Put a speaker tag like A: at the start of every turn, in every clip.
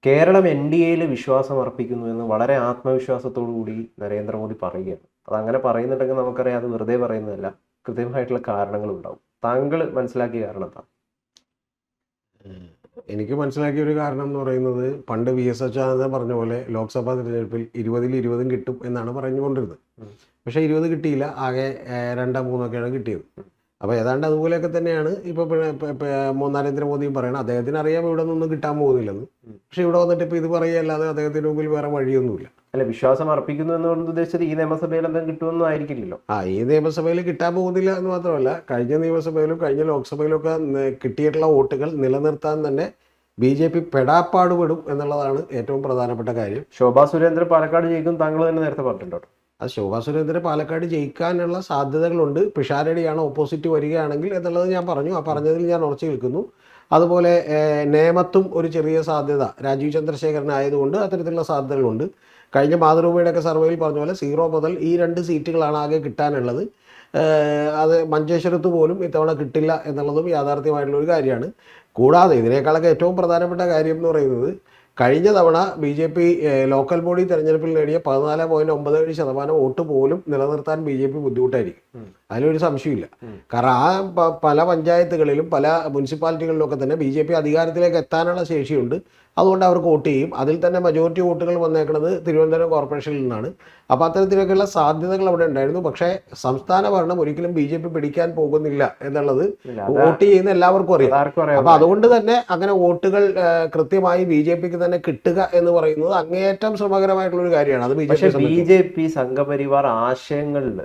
A: കേരളം NDAയിൽ വിശ്വാസം അർപ്പിക്കുന്നു എന്ന് വളരെ ആത്മവിശ്വാസത്തോടു കൂടി നരേന്ദ്രമോദി പറയുകയാണ്. അതങ്ങനെ പറയുന്നുണ്ടെങ്കിൽ നമുക്കറിയാം അത് വെറുതെ പറയുന്നതല്ല, കൃത്യമായിട്ടുള്ള കാരണങ്ങളുണ്ടാവും. താങ്കൾ മനസ്സിലാക്കിയ കാരണം എന്താ?
B: എനിക്ക് മനസ്സിലാക്കിയ ഒരു കാരണം എന്ന് പറയുന്നത്, പണ്ട് VS അച്യുതാനന്ദൻ പറഞ്ഞ പോലെ ലോക്സഭാ തിരഞ്ഞെടുപ്പിൽ 20-ൽ 20 കിട്ടും എന്നാണ് പറഞ്ഞുകൊണ്ടിരുന്നത്. പക്ഷേ 20 കിട്ടിയില്ല, ആകെ 2-3 കിട്ടിയത്. അപ്പോൾ ഏതാണ്ട് അതുപോലെയൊക്കെ തന്നെയാണ് ഇപ്പോൾ നരേന്ദ്രമോദിയും പറയുന്നത്. അദ്ദേഹത്തിന് അറിയാം ഇവിടെ നിന്നൊന്നും കിട്ടാൻ പോകുന്നില്ലെന്ന്. പക്ഷേ ഇവിടെ വന്നിട്ട് ഇപ്പോൾ ഇത് പറയുകയല്ലാതെ അദ്ദേഹത്തിന് മുമ്പിൽ വേറെ വഴിയൊന്നുമില്ല.
A: അല്ല, വിശ്വാസം അർപ്പിക്കുന്നു എന്നുകൊണ്ട് ഉദ്ദേശിച്ചത് ഈ നിയമസഭയിൽ എന്തെങ്കിലും കിട്ടുമെന്നും ആയിരിക്കില്ലല്ലോ.
B: ഈ നിയമസഭയിൽ കിട്ടാൻ പോകുന്നില്ല എന്ന് മാത്രമല്ല, കഴിഞ്ഞ നിയമസഭയിലും കഴിഞ്ഞ ലോക്സഭയിലും ഒക്കെ കിട്ടിയിട്ടുള്ള വോട്ടുകൾ നിലനിർത്താൻ തന്നെ BJP പെടാപ്പാടുപെടും എന്നുള്ളതാണ് ഏറ്റവും പ്രധാനപ്പെട്ട കാര്യം.
A: ശോഭാ സുരേന്ദ്രൻ പാലക്കാട് ജയിക്കും താങ്കൾ തന്നെ നേരത്തെ പറഞ്ഞിട്ടുണ്ടോ?
B: അത് ശോഭാ സുരേന്ദ്രൻ പാലക്കാട് ജയിക്കാനുള്ള സാധ്യതകളുണ്ട്. പിഷാരടിയാണ് ഓപ്പോസിറ്റ് വരികയാണെങ്കിൽ എന്നുള്ളത് ഞാൻ പറഞ്ഞു. ആ പറഞ്ഞതിൽ ഞാൻ ഉറച്ചു നിൽക്കുന്നു. അതുപോലെ നേമത്തും ഒരു ചെറിയ സാധ്യത രാജീവ് ചന്ദ്രശേഖരൻ ആയതുകൊണ്ട് അത്തരത്തിലുള്ള സാധ്യതകളുണ്ട്. കഴിഞ്ഞ മാതൃഭൂമിയുടെയൊക്കെ സർവേയിൽ പറഞ്ഞ പോലെ 0 മുതൽ ഈ 2 സീറ്റുകളാണ് ആകെ കിട്ടാനുള്ളത്. അത് മഞ്ചേശ്വരത്ത് പോലും ഇത്തവണ കിട്ടില്ല എന്നുള്ളതും യാഥാർത്ഥ്യമായിട്ടുള്ളൊരു കാര്യമാണ്. കൂടാതെ ഇതിനേക്കാളൊക്കെ ഏറ്റവും പ്രധാനപ്പെട്ട കാര്യം എന്ന് പറയുന്നത്, കഴിഞ്ഞ തവണ BJP ലോക്കൽ ബോഡി തെരഞ്ഞെടുപ്പിൽ നേടിയ 14.97% വോട്ട് പോലും നിലനിർത്താൻ BJP ബുദ്ധിമുട്ടായിരിക്കും. അതിലൊരു സംശയമില്ല. കാരണം പല പഞ്ചായത്തുകളിലും പല മുനിസിപ്പാലിറ്റികളിലൊക്കെ തന്നെ BJP അധികാരത്തിലേക്ക് എത്താനുള്ള ശേഷിയുണ്ട്. അതുകൊണ്ട് അവർക്ക് വോട്ട് ചെയ്യും. അതിൽ തന്നെ മജോറിറ്റി വോട്ടുകൾ വന്നേക്കുന്നത് തിരുവനന്തപുരം കോർപ്പറേഷനിൽ നിന്നാണ്. അപ്പോൾ അത്തരത്തിലൊക്കെയുള്ള സാധ്യതകൾ അവിടെ ഉണ്ടായിരുന്നു. പക്ഷേ സംസ്ഥാന ഭരണം ഒരിക്കലും BJP പിടിക്കാൻ പോകുന്നില്ല എന്നുള്ളത് വോട്ട് ചെയ്യുന്ന എല്ലാവർക്കും അറിയാം. അപ്പോൾ അതുകൊണ്ട് തന്നെ അങ്ങനെ വോട്ടുകൾ കൃത്യമായി BJPക്ക് തന്നെ കിട്ടുക എന്ന് പറയുന്നത് അങ്ങേയറ്റം ശ്രമകരമായിട്ടുള്ളൊരു കാര്യമാണ്. അത്
A: BJP സംഘപരിവാർ ആശയങ്ങളിൽ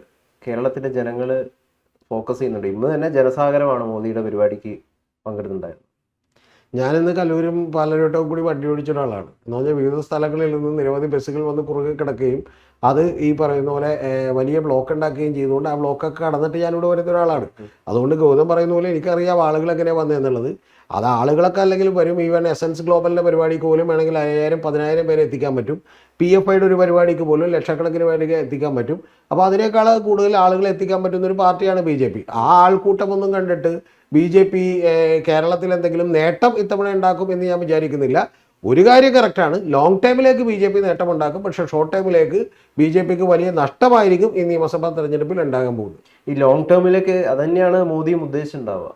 A: കേരളത്തിലെ ജനങ്ങൾ ഫോക്കസ് ചെയ്യുന്നുണ്ട്. ഇന്ന് തന്നെ ജനസാഗരമാണ് മോദിയുടെ പരിപാടിക്ക് പങ്കെടുത്തിട്ടുണ്ടായിരുന്നത്.
B: ഞാനിന്ന് കല്ലൂരും പാലരുവട്ടവും കൂടി വണ്ടി ഓടിച്ച ഒരാളാണ്. എന്ന് പറഞ്ഞാൽ വിവിധ സ്ഥലങ്ങളിൽ നിന്ന് നിരവധി ബസ്സുകൾ വന്ന് കുറുകെ കിടക്കുകയും അത് ഈ പറയുന്ന പോലെ വലിയ ബ്ലോക്ക് ഉണ്ടാക്കുകയും ചെയ്തുകൊണ്ട് ആ ബ്ലോക്കൊക്കെ കടന്നിട്ട് ഞാനിവിടെ വരുന്ന ഒരാളാണ്. അതുകൊണ്ട് ഗൗതം പറയുന്ന പോലെ എനിക്കറിയാം ആളുകൾ എങ്ങനെയാണ് വന്നതെന്നുള്ളത്. അത് ആളുകളൊക്കെ അല്ലെങ്കിൽ വരും. ഈവൻ എസൻസ് ഗ്ലോബലിൻ്റെ പരിപാടിക്ക് പോലും വേണമെങ്കിൽ 5000-10000 പേരെ എത്തിക്കാൻ പറ്റും. PFIയുടെ ഒരു പരിപാടിക്ക് പോലും ലക്ഷക്കണക്കിന് പേർക്ക് എത്തിക്കാൻ പറ്റും. അപ്പോൾ അതിനേക്കാൾ കൂടുതൽ ആളുകളെ എത്തിക്കാൻ പറ്റുന്ന ഒരു പാർട്ടിയാണ് BJP. ആ ആൾക്കൂട്ടമൊന്നും കണ്ടിട്ട് BJP കേരളത്തിൽ എന്തെങ്കിലും നേട്ടം ഇത്തവണ ഉണ്ടാക്കും എന്ന് ഞാൻ വിചാരിക്കുന്നില്ല. ഒരു കാര്യം കറക്റ്റാണ്, ലോങ് ടൈമിലേക്ക് BJP നേട്ടമുണ്ടാക്കും. പക്ഷേ ഷോർട്ട് ടൈമിലേക്ക് BJPക്ക് വലിയ നഷ്ടമായിരിക്കും ഈ നിയമസഭാ തെരഞ്ഞെടുപ്പിൽ ഉണ്ടാകാൻ പോകുന്നത്.
A: ഈ ലോങ് ടേമിലേക്ക് അതന്നെയാണ് മോദിയും ഉദ്ദേശിച്ചിട്ടുണ്ടാവുക.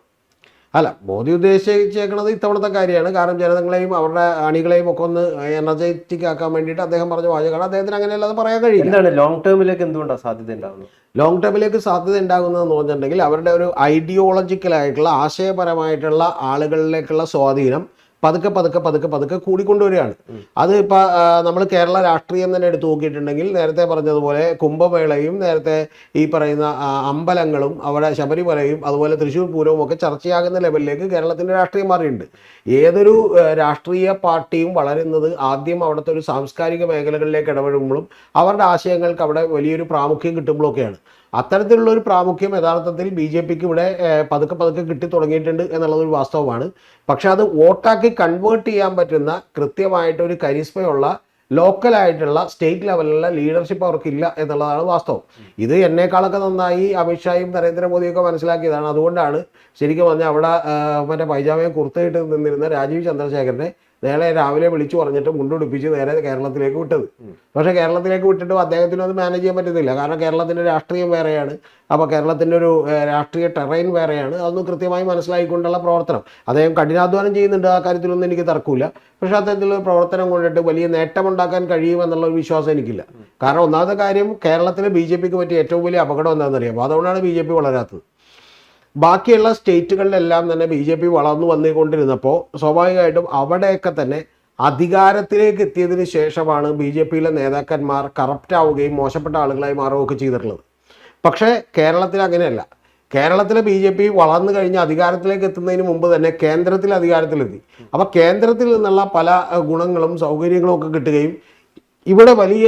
B: അല്ല, മോദി ഉദ്ദേശിച്ചേക്കുന്നത് ഇത്തവണത്തെ കാര്യമാണ്. കാരണം ജനങ്ങളെയും അവരുടെ അണികളെയും ഒക്കെ ഒന്ന് എനർജറ്റിക് ആക്കാൻ വേണ്ടിയിട്ട് അദ്ദേഹം പറഞ്ഞ വാചകമാണ്. അദ്ദേഹത്തിന് അങ്ങനെയല്ലാതെ പറയാൻ കഴിയില്ല.
A: എന്താണ് ലോങ് ടേമിലേക്ക് എന്തുകൊണ്ടാണ് സാധ്യത ഉണ്ടാകുന്നത്?
B: ലോങ് ടേമിലേക്ക് സാധ്യത ഉണ്ടാകുന്നതെന്ന് പറഞ്ഞിട്ടുണ്ടെങ്കിൽ അവരുടെ ഒരു ഐഡിയോളജിക്കലായിട്ടുള്ള ആശയപരമായിട്ടുള്ള ആളുകളിലേക്കുള്ള സ്വാധീനം പതുക്കെ കൂടിക്കൊണ്ടുവരികയാണ്. അത് ഇപ്പോൾ നമ്മൾ കേരള രാഷ്ട്രീയം തന്നെ എടുത്തു നോക്കിയിട്ടുണ്ടെങ്കിൽ നേരത്തെ പറഞ്ഞതുപോലെ കുംഭമേളയും നേരത്തെ ഈ പറയുന്ന അമ്പലങ്ങളും അവിടെ ശബരിമലയും അതുപോലെ തൃശ്ശൂർ പൂരവും ഒക്കെ ചർച്ചയാകുന്ന ലെവലിലേക്ക് കേരളത്തിൻ്റെ രാഷ്ട്രീയം മാറിയിട്ടുണ്ട്. ഏതൊരു രാഷ്ട്രീയ പാർട്ടിയും വളരുന്നത് ആദ്യം അവിടുത്തെ ഒരു സാംസ്കാരിക മേഖലകളിലേക്ക് ഇടപെടുമ്പോഴും അവരുടെ ആശയങ്ങൾക്ക് അവിടെ വലിയൊരു പ്രാമുഖ്യം കിട്ടുമ്പോഴൊക്കെയാണ്. അത്തരത്തിലുള്ളൊരു പ്രാമുഖ്യം യഥാർത്ഥത്തിൽ BJPക്ക് ഇവിടെ പതുക്കെ കിട്ടി തുടങ്ങിയിട്ടുണ്ട് എന്നുള്ളതൊരു വാസ്തവമാണ്. പക്ഷെ അത് വോട്ടാക്കി കൺവേർട്ട് ചെയ്യാൻ പറ്റുന്ന കൃത്യമായിട്ടൊരു കരിസ്മയുള്ള ലോക്കലായിട്ടുള്ള സ്റ്റേറ്റ് ലെവലിലുള്ള ലീഡർഷിപ്പ് അവർക്കില്ല എന്നുള്ളതാണ് വാസ്തവം. ഇത് എന്നെക്കാളൊക്കെ നന്നായി അമിത്ഷായും നരേന്ദ്രമോദിയൊക്കെ മനസ്സിലാക്കിയതാണ്. അതുകൊണ്ടാണ് ശരിക്കും പറഞ്ഞാൽ അവിടെ മറ്റേ പൈജാമയെ കുർത്തയിട്ട് നിന്നിരുന്ന രാജീവ് ചന്ദ്രശേഖരനെ നേരെ രാവിലെ വിളിച്ചു പറഞ്ഞിട്ട് മുണ്ടുടിപ്പിച്ച് നേരെ കേരളത്തിലേക്ക് വിട്ടത്. പക്ഷേ കേരളത്തിലേക്ക് വിട്ടിട്ടും അദ്ദേഹത്തിനും അത് മാനേജ് ചെയ്യാൻ പറ്റുന്നില്ല. കാരണം കേരളത്തിൻ്റെ രാഷ്ട്രീയം വേറെയാണ്. അപ്പോൾ കേരളത്തിൻ്റെ ഒരു രാഷ്ട്രീയ ടെറൈൻ വേറെയാണ്. അതൊന്നും കൃത്യമായി മനസ്സിലാക്കിക്കൊണ്ടുള്ള പ്രവർത്തനം അദ്ദേഹം കഠിനാധ്വാനം ചെയ്യുന്നുണ്ട്. ആ കാര്യത്തിലൊന്നും എനിക്ക് തർക്കമില്ല. പക്ഷേ അത്തരത്തിലുള്ള പ്രവർത്തനം കൊണ്ടിട്ട് വലിയ നേട്ടമുണ്ടാക്കാൻ കഴിയുമെന്നുള്ള ഒരു വിശ്വാസം എനിക്കില്ല. കാരണം ഒന്നാമത്തെ കാര്യം, കേരളത്തിലെ BJPക്ക് പറ്റിയ ഏറ്റവും വലിയ അപകടം എന്താണെന്നറിയാം. അതുകൊണ്ടാണ് BJP വളരാത്തത്. ബാക്കിയുള്ള സ്റ്റേറ്റുകളിലെല്ലാം തന്നെ BJP വളർന്നു വന്നുകൊണ്ടിരുന്നപ്പോൾ സ്വാഭാവികമായിട്ടും അവിടെയൊക്കെ തന്നെ അധികാരത്തിലേക്ക് എത്തിയതിന് ശേഷമാണ് BJPയിലെ നേതാക്കന്മാർ കറപ്റ്റ് ആവുകയും മോശപ്പെട്ട ആളുകളായി മാറുകയൊക്കെ ചെയ്തിട്ടുള്ളത്. പക്ഷേ കേരളത്തിൽ അങ്ങനെയല്ല. കേരളത്തിലെ BJP വളർന്നു കഴിഞ്ഞ് അധികാരത്തിലേക്ക് എത്തുന്നതിന് മുമ്പ് തന്നെ കേന്ദ്രത്തിൽ അധികാരത്തിലെത്തി. അപ്പോൾ കേന്ദ്രത്തിൽ നിന്നുള്ള പല ഗുണങ്ങളും സൗകര്യങ്ങളും ഒക്കെ കിട്ടുകയും ഇവിടെ വലിയ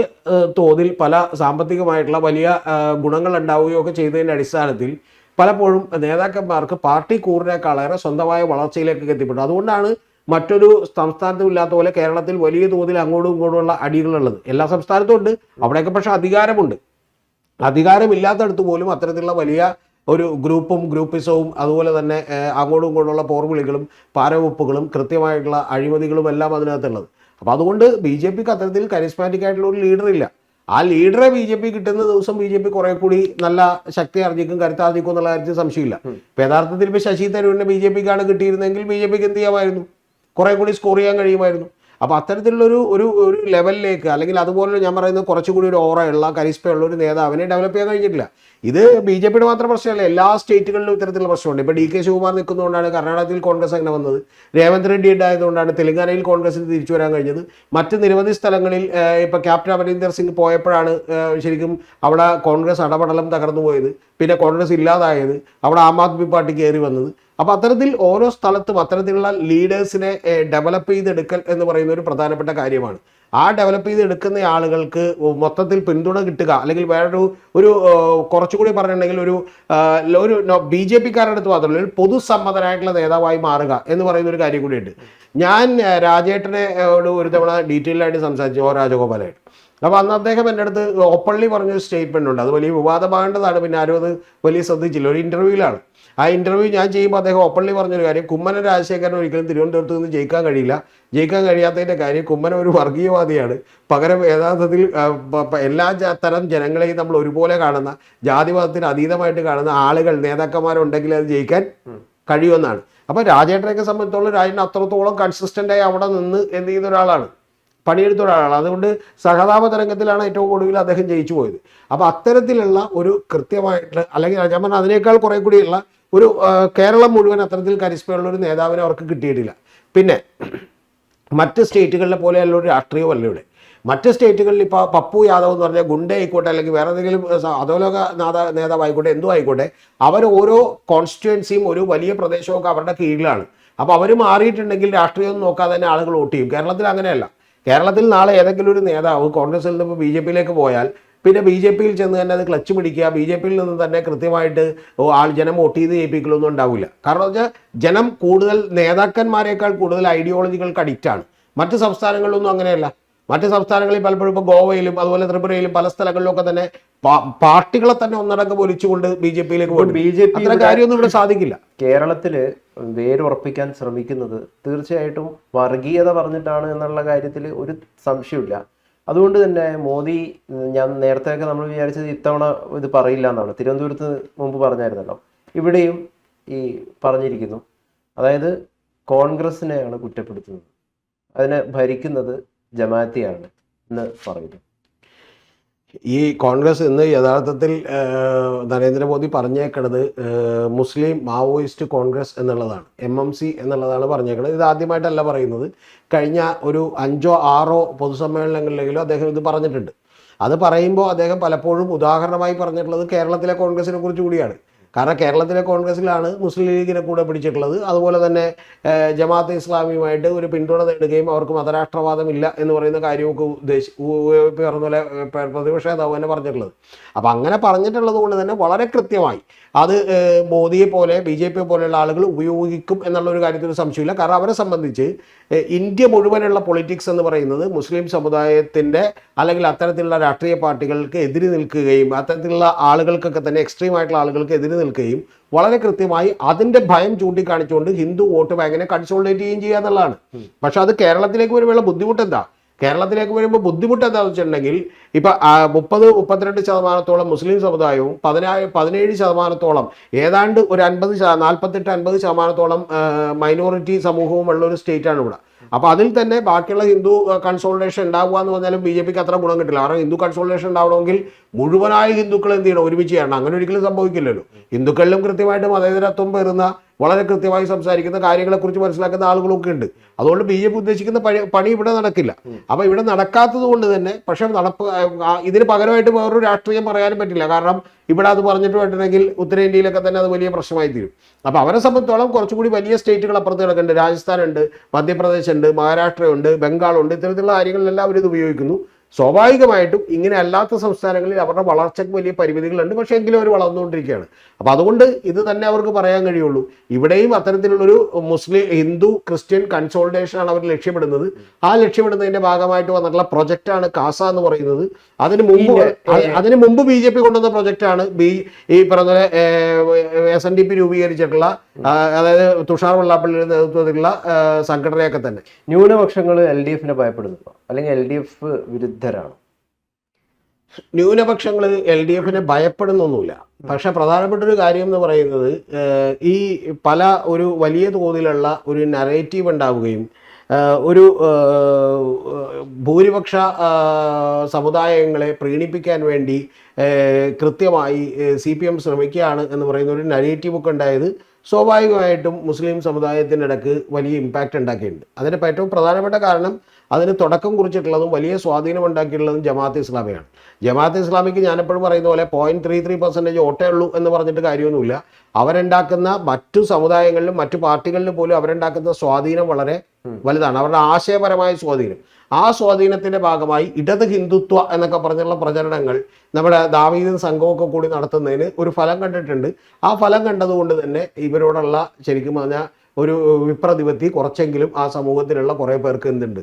B: തോതിൽ പല സാമ്പത്തികമായിട്ടുള്ള വലിയ ഗുണങ്ങൾ ഉണ്ടാവുകയും ഒക്കെ ചെയ്തതിൻ്റെ അടിസ്ഥാനത്തിൽ പലപ്പോഴും നേതാക്കന്മാർക്ക് പാർട്ടി കൂറിനേക്കാളേറെ സ്വന്തമായ വളർച്ചയിലേക്ക് എത്തിപ്പെട്ടു. അതുകൊണ്ടാണ് മറ്റൊരു സംസ്ഥാനത്തും ഇല്ലാത്ത പോലെ കേരളത്തിൽ വലിയ തോതിൽ അങ്ങോട്ടും ഇങ്ങോട്ടുമുള്ള അടികളുള്ളത്. എല്ലാ സംസ്ഥാനത്തും ഉണ്ട്, അവിടെയൊക്കെ പക്ഷേ അധികാരമുണ്ട്. അധികാരമില്ലാത്തടത്ത് പോലും അത്തരത്തിലുള്ള വലിയ ഒരു ഗ്രൂപ്പിസവും അതുപോലെ തന്നെ അങ്ങോട്ടും ഇങ്ങോട്ടുള്ള പോർവിളികളും പാരവെപ്പുകളും കൃത്യമായിട്ടുള്ള അഴിമതികളും എല്ലാം അതിനകത്തുള്ളത്. അപ്പോൾ അതുകൊണ്ട് BJPക്ക് അത്തരത്തിൽ കരിസ്മാറ്റിക് ആയിട്ടുള്ള ഒരു ലീഡർ ഇല്ല. ആ ലീഡറെ BJP കിട്ടുന്ന ദിവസം BJP കുറെ കൂടി നല്ല ശക്തി ആർജിക്കും, കരുത്താർജിക്കും എന്നുള്ള കാര്യത്തിൽ സംശയമില്ല. ഇപ്പൊ യഥാർത്ഥത്തിൽ ഇപ്പൊ ശശി തരൂരിനെ BJPക്കാണ് കിട്ടിയിരുന്നെങ്കിൽ BJPക്ക് എന്ത് ചെയ്യാമായിരുന്നു? കുറെ കൂടി സ്കോർ ചെയ്യാൻ കഴിയുമായിരുന്നു. അപ്പോൾ അത്തരത്തിലുള്ള ഒരു ലെവലിലേക്ക്, അല്ലെങ്കിൽ അതുപോലെ ഞാൻ പറയുന്നത് കുറച്ചുകൂടി ഒരു ഓറയുള്ള കരിസ്മയുള്ള ഒരു നേതാവിനെ ഡെവലപ്പ് ചെയ്യാൻ കഴിഞ്ഞിട്ടില്ല. ഇത് BJPയുടെ മാത്രം പ്രശ്നമല്ല, എല്ലാ സ്റ്റേറ്റുകളിലും ഇത്തരത്തിലുള്ള പ്രശ്നമുണ്ട്. ഇപ്പോൾ DK ശിവകുമാർ നിൽക്കുന്നതുകൊണ്ടാണ് കർണാടകത്തിൽ കോൺഗ്രസ് അങ്ങനെ വന്നത്. രേവന്ത് റെഡ്ഡി ഉണ്ടായതുകൊണ്ടാണ് തെലങ്കാനയിൽ കോൺഗ്രസിന് തിരിച്ചു വരാൻ കഴിഞ്ഞത്. മറ്റ് നിരവധി സ്ഥലങ്ങളിൽ ഇപ്പോൾ ക്യാപ്റ്റൻ അമരീന്ദർ സിംഗ് പോയപ്പോഴാണ് ശരിക്കും അവിടെ കോൺഗ്രസ് അടപടലം തകർന്നു പോയത്, പിന്നെ കോൺഗ്രസ് ഇല്ലാതായത്, അവിടെ ആം ആദ്മി പാർട്ടി കയറി വന്നത്. അപ്പോൾ അത്തരത്തിൽ ഓരോ സ്ഥലത്തും അത്തരത്തിലുള്ള ലീഡേഴ്സിനെ ഡെവലപ്പ് ചെയ്തെടുക്കൽ എന്ന് പറയുന്ന ഒരു പ്രധാനപ്പെട്ട കാര്യമാണ്. ആ ഡെവലപ്പ് ചെയ്തെടുക്കുന്ന ആളുകൾക്ക് മൊത്തത്തിൽ പിന്തുണ കിട്ടുക, അല്ലെങ്കിൽ വേറൊരു കുറച്ചുകൂടി പറഞ്ഞിട്ടുണ്ടെങ്കിൽ ഒരു BJPക്കാരുടെ അടുത്ത് മാത്രമല്ല ഒരു പൊതുസമ്മതനായിട്ടുള്ള നേതാവായി മാറുക എന്ന് പറയുന്ന ഒരു കാര്യം കൂടിയുണ്ട്. ഞാൻ രാജേട്ടനെ ഒരു തവണ ഡീറ്റെയിൽ ആയിട്ട് സംസാരിച്ചു, രാജഗോപാലായിട്ട്. അപ്പോൾ അന്ന് അദ്ദേഹം എൻ്റെ അടുത്ത് ഓപ്പൺലി പറഞ്ഞൊരു സ്റ്റേറ്റ്മെൻ്റ് ഉണ്ട്. അത് വലിയ വിവാദമാകേണ്ടതാണ്, പിന്നെ ആരും അത് വലിയ ശ്രദ്ധിച്ചില്ല. ഒരു ഇൻ്റർവ്യൂവിലാണ്. ആ ഇൻ്റർവ്യൂ ഞാൻ ചെയ്യുമ്പോൾ അദ്ദേഹം ഓപ്പൺലി പറഞ്ഞൊരു കാര്യം, കുമ്മനം രാജശേഖരൻ ഒരിക്കലും തിരുവനന്തപുരത്ത് നിന്ന് ജയിക്കാൻ കഴിയില്ല. ജയിക്കാൻ കഴിയാത്തതിൻ്റെ കാര്യം കുമ്മനം ഒരു വർഗീയവാദിയാണ്. പകരം യഥാർത്ഥത്തിൽ എല്ലാ തരം ജനങ്ങളെയും നമ്മൾ ഒരുപോലെ കാണുന്ന, ജാതിവാദത്തിന് അതീതമായിട്ട് കാണുന്ന ആളുകൾ, നേതാക്കന്മാരുണ്ടെങ്കിൽ അത് ജയിക്കാൻ കഴിയുമെന്നാണ്. അപ്പോൾ രാജേട്ടനെയൊക്കെ സംബന്ധിച്ചോളം രാജേട്ടൻ അത്രത്തോളം കൺസിസ്റ്റൻ്റായി അവിടെ നിന്ന് എന്ത് ചെയ്യുന്ന ഒരാളാണ്, പണിയെടുത്ത ഒരാളാണ്. അതുകൊണ്ട് സഹതാപ തരംഗത്തിലാണ് ഏറ്റവും ഒടുവിൽ അദ്ദേഹം ജയിച്ചു പോയത്. അപ്പോൾ അത്തരത്തിലുള്ള ഒരു കൃത്യമായിട്ട്, അല്ലെങ്കിൽ ഞാൻ പറഞ്ഞാൽ അതിനേക്കാൾ കുറെ കൂടിയുള്ള ഒരു കേരളം മുഴുവൻ അത്തരത്തിൽ കരിസ്മയുള്ള ഒരു നേതാവിനെ അവർക്ക് കിട്ടിയിട്ടില്ല. പിന്നെ മറ്റ് സ്റ്റേറ്റുകളിലെ പോലെയുള്ള ഒരു രാഷ്ട്രീയമല്ല ഇവിടെ. മറ്റ് സ്റ്റേറ്റുകളിൽ ഇപ്പോൾ പപ്പു യാദവ് എന്ന് പറഞ്ഞാൽ ഗുണ്ട ആയിക്കോട്ടെ, അല്ലെങ്കിൽ വേറെ എന്തെങ്കിലും അധോലോക നേതാവായിക്കോട്ടെ, എന്തും ആയിക്കോട്ടെ, അവർ ഓരോ കോൺസ്റ്റിറ്റ്യുവൻസിയും ഒരു വലിയ പ്രദേശമൊക്കെ അവരുടെ കീഴിലാണ്. അപ്പോൾ അവർ മാറിയിട്ടുണ്ടെങ്കിൽ രാഷ്ട്രീയം നോക്കാതെ തന്നെ ആളുകൾ വോട്ട് ചെയ്യും. കേരളത്തിൽ അങ്ങനെയല്ല. കേരളത്തിൽ നാളെ ഏതെങ്കിലും ഒരു നേതാവ് കോൺഗ്രസിൽ നിന്ന് ഇപ്പോൾ BJPയിലേക്ക് പോയാൽ പിന്നെ BJPയിൽ ചെന്ന് തന്നെ അത് ക്ലച്ച് പിടിക്കുക, BJPയിൽ നിന്ന് തന്നെ കൃത്യമായിട്ട് ജനം വോട്ട് ചെയ്ത് ജയിപ്പിക്കലൊന്നും ഉണ്ടാവില്ല. കാരണം വെച്ചാൽ ജനം കൂടുതൽ നേതാക്കന്മാരെക്കാൾ കൂടുതൽ ഐഡിയോളജികൾക്ക് അഡിക്റ്റാണ്. മറ്റ് സംസ്ഥാനങ്ങളിലൊന്നും അങ്ങനെയല്ല. മറ്റ് സംസ്ഥാനങ്ങളിൽ പലപ്പോഴും ഇപ്പോൾ ഗോവയിലും അതുപോലെ ത്രിപുരയിലും പല സ്ഥലങ്ങളിലൊക്കെ തന്നെ പാർട്ടികളെ തന്നെ ഒന്നടങ്കം ഒലിച്ചുകൊണ്ട് BJPയിലേക്ക് പോകും. അത്ര കാര്യമൊന്നും ഇവിടെ സാധിക്കില്ല.
A: കേരളത്തില് വേരുറപ്പിക്കാൻ ശ്രമിക്കുന്നത് തീർച്ചയായിട്ടും വർഗീയത പറഞ്ഞിട്ടാണ് എന്നുള്ള കാര്യത്തിൽ ഒരു സംശയമില്ല. അതുകൊണ്ട് തന്നെ മോദി, ഞാൻ നേരത്തെയൊക്കെ നമ്മൾ വിചാരിച്ചത് ഇത്തവണ ഇത് പറയില്ല എന്നാണ്. തിരുവനന്തപുരത്ത് മുമ്പ് പറഞ്ഞായിരുന്നല്ലോ, ഇവിടെയും ഈ പറഞ്ഞിരിക്കുന്നു. അതായത് കോൺഗ്രസിനെയാണ് കുറ്റപ്പെടുത്തുന്നത്, അതിനെ ഭരിക്കുന്നത് ജമാഅത്തിയാണ് എന്ന് പറയുന്നു.
B: ഈ കോൺഗ്രസ് ഇന്ന് യഥാർത്ഥത്തിൽ നരേന്ദ്രമോദി പറഞ്ഞേക്കണത് മുസ്ലിം മാവോയിസ്റ്റ് കോൺഗ്രസ് എന്നുള്ളതാണ്, MMC എന്നുള്ളതാണ് പറഞ്ഞേക്കണത്. ഇത് ആദ്യമായിട്ടല്ല പറയുന്നത്. കഴിഞ്ഞ ഒരു 5 or 6 പൊതുസമ്മേളനങ്ങളിലെങ്കിലും അദ്ദേഹം ഇത് പറഞ്ഞിട്ടുണ്ട്. അത് പറയുമ്പോൾ അദ്ദേഹം പലപ്പോഴും ഉദാഹരണമായി പറഞ്ഞിട്ടുള്ളത് കേരളത്തിലെ കോൺഗ്രസിനെ കുറിച്ച് കൂടിയാണ്. കാരണം കേരളത്തിലെ കോൺഗ്രസിലാണ് മുസ്ലിം ലീഗിനെ കൂടെ പിടിച്ചിട്ടുള്ളത്. അതുപോലെ തന്നെ ജമാഅത്തെ ഇസ്ലാമിയുമായിട്ട് ഒരു പിന്തുണ നേടുകയും അവർക്ക് മതരാഷ്ട്രവാദമില്ല എന്ന് പറയുന്ന കാര്യമൊക്കെ പറഞ്ഞ പോലെ പ്രതിപക്ഷ നേതാവ് തന്നെ പറഞ്ഞിട്ടുള്ളത്. അപ്പം അങ്ങനെ പറഞ്ഞിട്ടുള്ളത് കൊണ്ട് തന്നെ വളരെ കൃത്യമായി അത് മോദിയെ പോലെ BJP പോലെയുള്ള ആളുകൾ ഉപയോഗിക്കും എന്നുള്ളൊരു കാര്യത്തിൽ സംശയമില്ല. കാരണം അവരെ സംബന്ധിച്ച് ഇന്ത്യ മുഴുവനുള്ള പൊളിറ്റിക്സ് എന്ന് പറയുന്നത് മുസ്ലിം സമുദായത്തിൻ്റെ അല്ലെങ്കിൽ അത്തരത്തിലുള്ള രാഷ്ട്രീയ പാർട്ടികൾക്ക് എതിര് നിൽക്കുകയും അത്തരത്തിലുള്ള ആളുകൾക്കൊക്കെ തന്നെ എക്സ്ട്രീം ആയിട്ടുള്ള ആളുകൾക്ക് എതിര് നിൽക്കുകയും വളരെ കൃത്യമായി അതിൻ്റെ ഭയം ചൂണ്ടിക്കാണിച്ചുകൊണ്ട് ഹിന്ദു വോട്ട് ബാങ്കിനെ കൺസോളിഡേറ്റ് ചെയ്യുകയും ചെയ്യുക എന്നുള്ളതാണ്. പക്ഷെ അത് കേരളത്തിലേക്ക് വരുമ്പോഴുള്ള ബുദ്ധിമുട്ട് എന്താ? കേരളത്തിലേക്ക് വരുമ്പോൾ ബുദ്ധിമുട്ട് എന്താണെന്ന് വെച്ചിട്ടുണ്ടെങ്കിൽ ഇപ്പം 30-32% മുസ്ലിം സമുദായവും 17% ഏതാണ്ട് ഒരു 48-50% മൈനോറിറ്റി സമൂഹവും ഉള്ള ഒരു സ്റ്റേറ്റാണ് ഇവിടെ. അപ്പോൾ അതിൽ തന്നെ ബാക്കിയുള്ള ഹിന്ദു കൺസോളിഡേഷൻ ഉണ്ടാവുക എന്ന് പറഞ്ഞാലും BJPക്ക് അത്ര ഗുണം കിട്ടില്ല. കാരണം ഹിന്ദു കൺസോളിഡേഷൻ ഉണ്ടാവണമെങ്കിൽ മുഴുവനായ ഹിന്ദുക്കൾ എന്ത് ചെയ്യണം, ഒരുമിച്ച് ചെയ്യണം. അങ്ങനെ ഒരിക്കലും സംഭവിക്കില്ലല്ലോ. ഹിന്ദുക്കളിലും കൃത്യമായിട്ട് മതേതരത്വം പേറുന്ന, വളരെ കൃത്യമായി സംസാരിക്കുന്ന, കാര്യങ്ങളെക്കുറിച്ച് മനസ്സിലാക്കുന്ന ആളുകളൊക്കെ ഉണ്ട്. അതുകൊണ്ട് BJP ഉദ്ദേശിക്കുന്ന പണി ഇവിടെ നടക്കില്ല. അപ്പോൾ ഇവിടെ നടക്കാത്തത് കൊണ്ട് തന്നെ പക്ഷേ ഇതിന് പകരമായിട്ട് വേറൊരു രാഷ്ട്രീയം പറയാനും പറ്റില്ല. കാരണം ഇവിടെ അത് പറഞ്ഞിട്ട് വേണ്ടിട്ടുണ്ടെങ്കിൽ ഉത്തരേന്ത്യയിലൊക്കെ തന്നെ അത് വലിയ പ്രശ്നമായി തീരും. അപ്പോൾ അവരെ സംബന്ധിച്ചോളം കുറച്ചുകൂടി വലിയ സ്റ്റേറ്റുകൾ അപ്പുറത്ത് കിടക്കുന്നുണ്ട്. രാജസ്ഥാനുണ്ട്, മധ്യപ്രദേശ് ഉണ്ട്, മഹാരാഷ്ട്രയുണ്ട്, ബംഗാളുണ്ട്. ഇത്തരത്തിലുള്ള കാര്യങ്ങളിലെല്ലാം അവരിത് ഉപയോഗിക്കുന്നു. സ്വാഭാവികമായിട്ടും ഇങ്ങനെ അല്ലാത്ത സംസ്ഥാനങ്ങളിൽ അവരുടെ വളർച്ചയ്ക്ക് വലിയ പരിമിതികളുണ്ട്, പക്ഷേ എങ്കിലും അവർ വളർന്നുകൊണ്ടിരിക്കുകയാണ്. അപ്പോൾ അതുകൊണ്ട് ഇത് തന്നെ അവർക്ക് പറയാൻ കഴിയുള്ളൂ. ഇവിടെയും അത്തരത്തിലുള്ളൊരു ഹിന്ദു ക്രിസ്ത്യൻ കൺസോളിഡേഷനാണ് അവർ ലക്ഷ്യമിടുന്നത്. ആ ലക്ഷ്യമിടുന്നതിന്റെ ഭാഗമായിട്ട് വന്നിട്ടുള്ള പ്രൊജക്റ്റാണ് കാസ എന്ന് പറയുന്നത്. അതിന് മുമ്പ് BJP കൊണ്ടുവന്ന പ്രൊജക്റ്റാണ് ഈ പറഞ്ഞ SNDP രൂപീകരിച്ചിട്ടുള്ള, അതായത് തുഷാർ വെള്ളാപ്പള്ളിയുടെ നേതൃത്വത്തിലുള്ള സംഘടനയൊക്കെ തന്നെ.
A: ന്യൂനപക്ഷങ്ങൾ LDF-നെ ഭയപ്പെടുന്നുണ്ടോ, അല്ലെങ്കിൽ LDF വിരുദ്ധരാണോ?
B: ന്യൂനപക്ഷങ്ങൾ LDF-നെ ഭയപ്പെടുന്നൊന്നുമില്ല. പക്ഷെ പ്രധാനപ്പെട്ട ഒരു കാര്യം എന്ന് പറയുന്നത്, ഈ ഒരു വലിയ തോതിലുള്ള ഒരു നറേറ്റീവ് ഉണ്ടാവുകയും ഒരു ഭൂരിപക്ഷ സമുദായങ്ങളെ പ്രീണിപ്പിക്കാൻ വേണ്ടി കൃത്യമായി CPM ശ്രമിക്കുകയാണ് എന്ന് പറയുന്ന ഒരു നറേറ്റീവൊക്കെ ഉണ്ടായത് സ്വാഭാവികമായിട്ടും മുസ്ലിം സമുദായത്തിൻ്റെ ഇടയ്ക്ക് വലിയ ഇമ്പാക്റ്റ് ഉണ്ടാക്കിയിട്ടുണ്ട്. അതിൻ്റെ ഏറ്റവും പ്രധാനപ്പെട്ട കാരണം അതിന് തുടക്കം കുറിച്ചിട്ടുള്ളതും വലിയ സ്വാധീനം ഉണ്ടാക്കിയിട്ടുള്ളതും ജമാഅത്തെ ഇസ്ലാമിയാണ്. ജമാഅത്തെ ഇസ്ലാമിക്ക് ഞാനെപ്പോഴും പറയുന്ന പോലെ 0.33% വോട്ടേ ഉള്ളൂ എന്ന് പറഞ്ഞിട്ട് കാര്യമൊന്നുമില്ല. അവരുണ്ടാക്കുന്ന മറ്റു സമുദായങ്ങളിലും മറ്റു പാർട്ടികളിലും പോലും അവരുണ്ടാക്കുന്ന സ്വാധീനം വളരെ വലുതാണ്, അവരുടെ ആശയപരമായ സ്വാധീനം. ആ സ്വാധീനത്തിൻ്റെ ഭാഗമായി ഇടത് ഹിന്ദുത്വ എന്നൊക്കെ പറഞ്ഞുള്ള പ്രചരണങ്ങൾ നമ്മുടെ ദാവീദും സംഘമൊക്കെ കൂടി നടത്തുന്നതിന് ഒരു ഫലം കണ്ടിട്ടുണ്ട്. ആ ഫലം കണ്ടതുകൊണ്ട് തന്നെ ഇവരോടുള്ള ശരിക്കും പറഞ്ഞാൽ ഒരു വിപ്രതിപത്തി കുറച്ചെങ്കിലും ആ സമൂഹത്തിലുള്ള കുറേ പേർക്ക് ഉണ്ട്.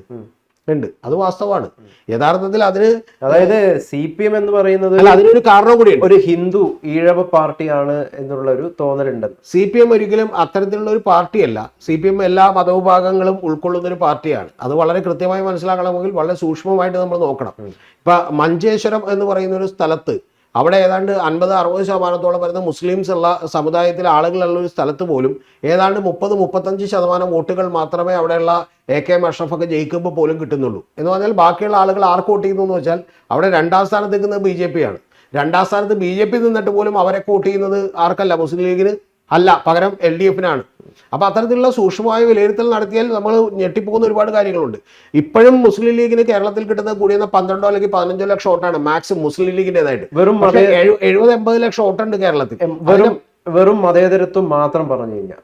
B: അത് വാസ്തവമാണ്. യഥാർത്ഥത്തിൽ അതിന്,
A: അതായത് CPM എന്ന് പറയുന്നത്
B: അതിനൊരു കാരണം കൂടിയുണ്ട്.
A: ഒരു ഹിന്ദു ഈഴവ പാർട്ടിയാണ് എന്നുള്ള ഒരു തോന്നലുണ്ട്.
B: CPM ഒരിക്കലും അത്തരത്തിലുള്ള ഒരു പാർട്ടിയല്ല. CPM എല്ലാ മതവിഭാഗങ്ങളും ഉൾക്കൊള്ളുന്ന ഒരു പാർട്ടിയാണ്. അത് വളരെ കൃത്യമായി മനസ്സിലാക്കണമെങ്കിൽ വളരെ സൂക്ഷ്മമായിട്ട് നമ്മൾ നോക്കണം. ഇപ്പൊ മഞ്ചേശ്വരം എന്ന് പറയുന്ന ഒരു സ്ഥലത്ത്, അവിടെ ഏതാണ്ട് 50-60% വരുന്ന മുസ്ലിംസ് ഉള്ള സമുദായത്തിലെ ആളുകളുള്ള ഒരു സ്ഥലത്ത് പോലും ഏതാണ്ട് 30-35% വോട്ടുകൾ മാത്രമേ അവിടെയുള്ള AK അഷ്റഫൊക്കെ ജയിക്കുമ്പോൾ പോലും കിട്ടുന്നുള്ളൂ. എന്ന് പറഞ്ഞാൽ ബാക്കിയുള്ള ആളുകൾ ആർക്ക് വോട്ട് ചെയ്യുന്നു എന്ന് വെച്ചാൽ അവിടെ 2ാം സ്ഥാനത്ത് നിൽക്കുന്നത് BJP ആണ്. 2ാം സ്ഥാനത്ത് BJP നിന്നിട്ട് പോലും അവരെ വോട്ട് ചെയ്യുന്നത് ആർക്കല്ല, മുസ്ലിം ലീഗിന് അല്ല, പകരം LDF-നാണ്. അപ്പോൾ അത്തരത്തിലുള്ള സൂക്ഷ്മമായ വിലയിരുത്തൽ നടത്തിയാൽ നമ്മൾ ഞെട്ടിപ്പോകുന്ന ഒരുപാട് കാര്യങ്ങളുണ്ട്. ഇപ്പോഴും മുസ്ലിം ലീഗിന് കേരളത്തിൽ കിട്ടുന്ന കൂടിയെന്ന 12 അല്ലെങ്കിൽ 15 ലക്ഷം വോട്ടാണ് മാക്സിമം മുസ്ലിം ലീഗിൻ്റെതായിട്ട്.
A: വെറും
B: 70-80 ലക്ഷം വോട്ടുണ്ട് കേരളത്തിൽ.
A: വെറും മതേതരത്വം മാത്രം പറഞ്ഞു കഴിഞ്ഞാൽ,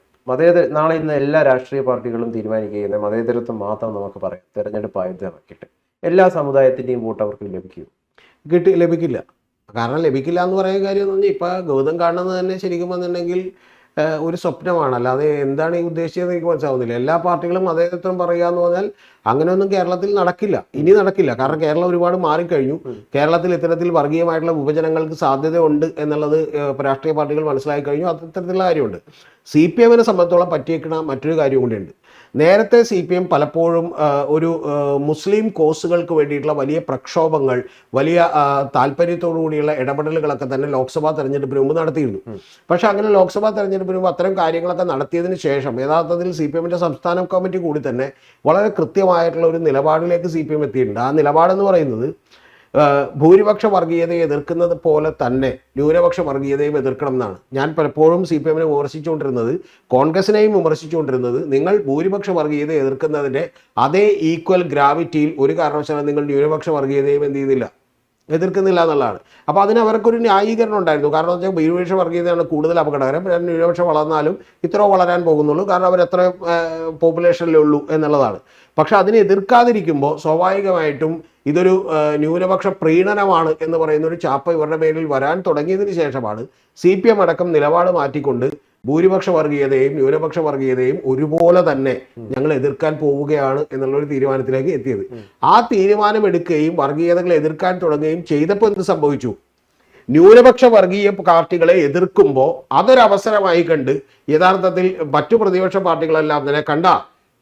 A: നാളെ ഇന്ന് എല്ലാ രാഷ്ട്രീയ പാർട്ടികളും തീരുമാനിക്കുന്ന മതേതരത്വം മാത്രം നമുക്ക് പറയാം, തെരഞ്ഞെടുപ്പ് ആയുധമാക്കിയിട്ട് എല്ലാ സമുദായത്തിൻ്റെയും വോട്ട് അവർക്ക്
B: ലഭിക്കില്ല. കാരണം ലഭിക്കില്ല എന്ന് പറയുന്ന കാര്യം എന്ന് പറഞ്ഞാൽ ഇപ്പം ഗൗതം കാണുന്നത് തന്നെ ശരിക്കും വന്നിട്ടുണ്ടെങ്കിൽ ഒരു സ്വപ്നമാണ്. അല്ലാതെ എന്താണ് ഈ ഉദ്ദേശിച്ചതെന്ന് എനിക്ക് മനസ്സിലാവുന്നില്ല. എല്ലാ പാർട്ടികളും മതേതരത്വം പറയുക എന്ന് പറഞ്ഞാൽ അങ്ങനെയൊന്നും കേരളത്തിൽ നടക്കില്ല, ഇനി നടക്കില്ല. കാരണം കേരളം ഒരുപാട് മാറിക്കഴിഞ്ഞു. കേരളത്തിൽ ഇത്തരത്തിൽ വർഗീയമായിട്ടുള്ള വിഭജനങ്ങൾക്ക് സാധ്യതയുണ്ട് എന്നുള്ളത് രാഷ്ട്രീയ പാർട്ടികൾ മനസ്സിലാക്കി കഴിഞ്ഞു. അത്തരത്തിലുള്ള കാര്യമുണ്ട്. CPM-നെ സംബന്ധിച്ചോളം പറ്റിയേക്കുന്ന മറ്റൊരു കാര്യം കൂടിയുണ്ട്. നേരത്തെ CPM പലപ്പോഴും ഒരു മുസ്ലിം കോസുകൾക്ക് വേണ്ടിയിട്ടുള്ള വലിയ പ്രക്ഷോഭങ്ങൾ, വലിയ താല്പര്യത്തോടു കൂടിയുള്ള ഇടപെടലുകളൊക്കെ തന്നെ ലോക്സഭാ തെരഞ്ഞെടുപ്പിന് മുമ്പ് നടത്തിയിരുന്നു. പക്ഷെ അങ്ങനെ ലോക്സഭാ തെരഞ്ഞെടുപ്പിന് മുമ്പ് അത്തരം കാര്യങ്ങളൊക്കെ നടത്തിയതിന് ശേഷം യഥാർത്ഥത്തിൽ CPM-ന്റെ സംസ്ഥാന കമ്മിറ്റി കൂടി തന്നെ വളരെ കൃത്യമായിട്ടുള്ള ഒരു നിലപാടിലേക്ക് CPM എത്തിയിട്ടുണ്ട്. ആ നിലപാടെന്ന് പറയുന്നത് ഭൂരിപക്ഷ വർഗീയതയെ എതിർക്കുന്നത് പോലെ തന്നെ ന്യൂനപക്ഷ വർഗീയതയും എതിർക്കണം എന്നാണ്. ഞാൻ പലപ്പോഴും CPM-നെ വിമർശിച്ചുകൊണ്ടിരുന്നത്, കോൺഗ്രസിനെയും വിമർശിച്ചുകൊണ്ടിരുന്നത്, നിങ്ങൾ ഭൂരിപക്ഷ വർഗീയത എതിർക്കുന്നതിൻ്റെ അതേ ഈക്വൽ ഗ്രാവിറ്റിയിൽ ഒരു കാരണവശാലും നിങ്ങൾ ന്യൂനപക്ഷ വർഗീയതയും എന്ത് ചെയ്യുന്നില്ല, എതിർക്കുന്നില്ല എന്നുള്ളതാണ്. അപ്പോൾ അതിന് അവർക്കൊരു ന്യായീകരണം ഉണ്ടായിരുന്നു. കാരണം എന്ന് വെച്ചാൽ ഭൂരിപക്ഷ വർഗീയതയാണ് കൂടുതൽ അപകടകരം, ന്യൂനപക്ഷം വളർന്നാലും ഇത്ര വളരാൻ പോകുന്നുള്ളൂ, കാരണം അവർ എത്ര പോപ്പുലേഷനിലേ ഉള്ളൂ എന്നുള്ളതാണ്. പക്ഷെ അതിനെ എതിർക്കാതിരിക്കുമ്പോൾ സ്വാഭാവികമായിട്ടും ഇതൊരു ന്യൂനപക്ഷ പ്രീണനമാണ് എന്ന് പറയുന്ന ഒരു ചാപ്പ ഇവരുടെ പേരിൽ വരാൻ തുടങ്ങിയതിന് ശേഷമാണ് CPM അടക്കം നിലപാട് മാറ്റിക്കൊണ്ട് ഭൂരിപക്ഷ വർഗീയതയും ന്യൂനപക്ഷ വർഗീയതയും ഒരുപോലെ തന്നെ ഞങ്ങൾ എതിർക്കാൻ പോവുകയാണ് എന്നുള്ളൊരു തീരുമാനത്തിലേക്ക് എത്തിയത്. ആ തീരുമാനം എടുക്കുകയും വർഗീയതകളെ എതിർക്കാൻ തുടങ്ങുകയും ചെയ്തപ്പോൾ എന്ത് സംഭവിച്ചു? ന്യൂനപക്ഷ വർഗീയ പാർട്ടികളെ എതിർക്കുമ്പോൾ അതൊരവസരമായി കണ്ട് യഥാർത്ഥത്തിൽ മറ്റു പ്രതിപക്ഷ പാർട്ടികളെല്ലാം തന്നെ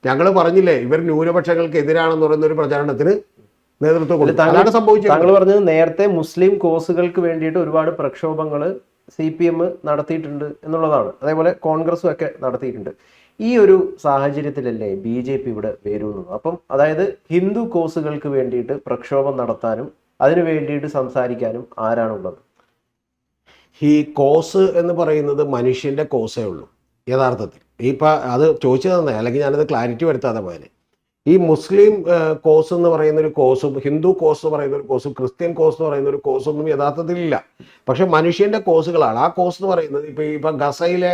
B: ഞങ്ങൾ പറഞ്ഞില്ലേ ഇവർ ന്യൂനപക്ഷങ്ങൾക്ക് എതിരാണെന്ന് പറയുന്ന ഒരു പ്രചാരണത്തിന് നേതൃത്വം കൊടുത്തു. സംഭവിച്ചത്
A: താങ്കൾ പറഞ്ഞത് നേരത്തെ മുസ്ലിം കോസുകൾക്ക് വേണ്ടിയിട്ട് ഒരുപാട് പ്രക്ഷോഭങ്ങൾ CPM നടത്തിയിട്ടുണ്ട് എന്നുള്ളതാണ്. അതേപോലെ കോൺഗ്രസും ഒക്കെ നടത്തിയിട്ടുണ്ട്. ഈ ഒരു സാഹചര്യത്തിലല്ലേ BJP ഇവിടെ വരുന്നത്? അപ്പം അതായത് ഹിന്ദു കോസുകൾക്ക് വേണ്ടിയിട്ട് പ്രക്ഷോഭം നടത്താനും അതിനു വേണ്ടിയിട്ട് സംസാരിക്കാനും ആരാണുള്ളത്?
B: ഈ കോസ് എന്ന് പറയുന്നത് മനുഷ്യൻ്റെ കോസേ ഉള്ളൂ യഥാർത്ഥത്തിൽ. ഇപ്പം അത് ചോദിച്ചു തന്നെ, അല്ലെങ്കിൽ ഞാനത് ക്ലാരിറ്റി വരുത്താതെ പോയത്. ഈ മുസ്ലിം കോഴ്സ് എന്ന് പറയുന്ന ഒരു കോഴ്സും ഹിന്ദു കോഴ്സ് എന്ന് പറയുന്ന ഒരു കോഴ്സും ക്രിസ്ത്യൻ കോഴ്സ് എന്ന് പറയുന്ന ഒരു കോഴ്സൊന്നും യഥാർത്ഥത്തിലില്ല. പക്ഷെ മനുഷ്യന്റെ കോഴ്സുകളാണ്. ആ കോഴ്സ് എന്ന് പറയുന്നത് ഇപ്പം ഗസയിലെ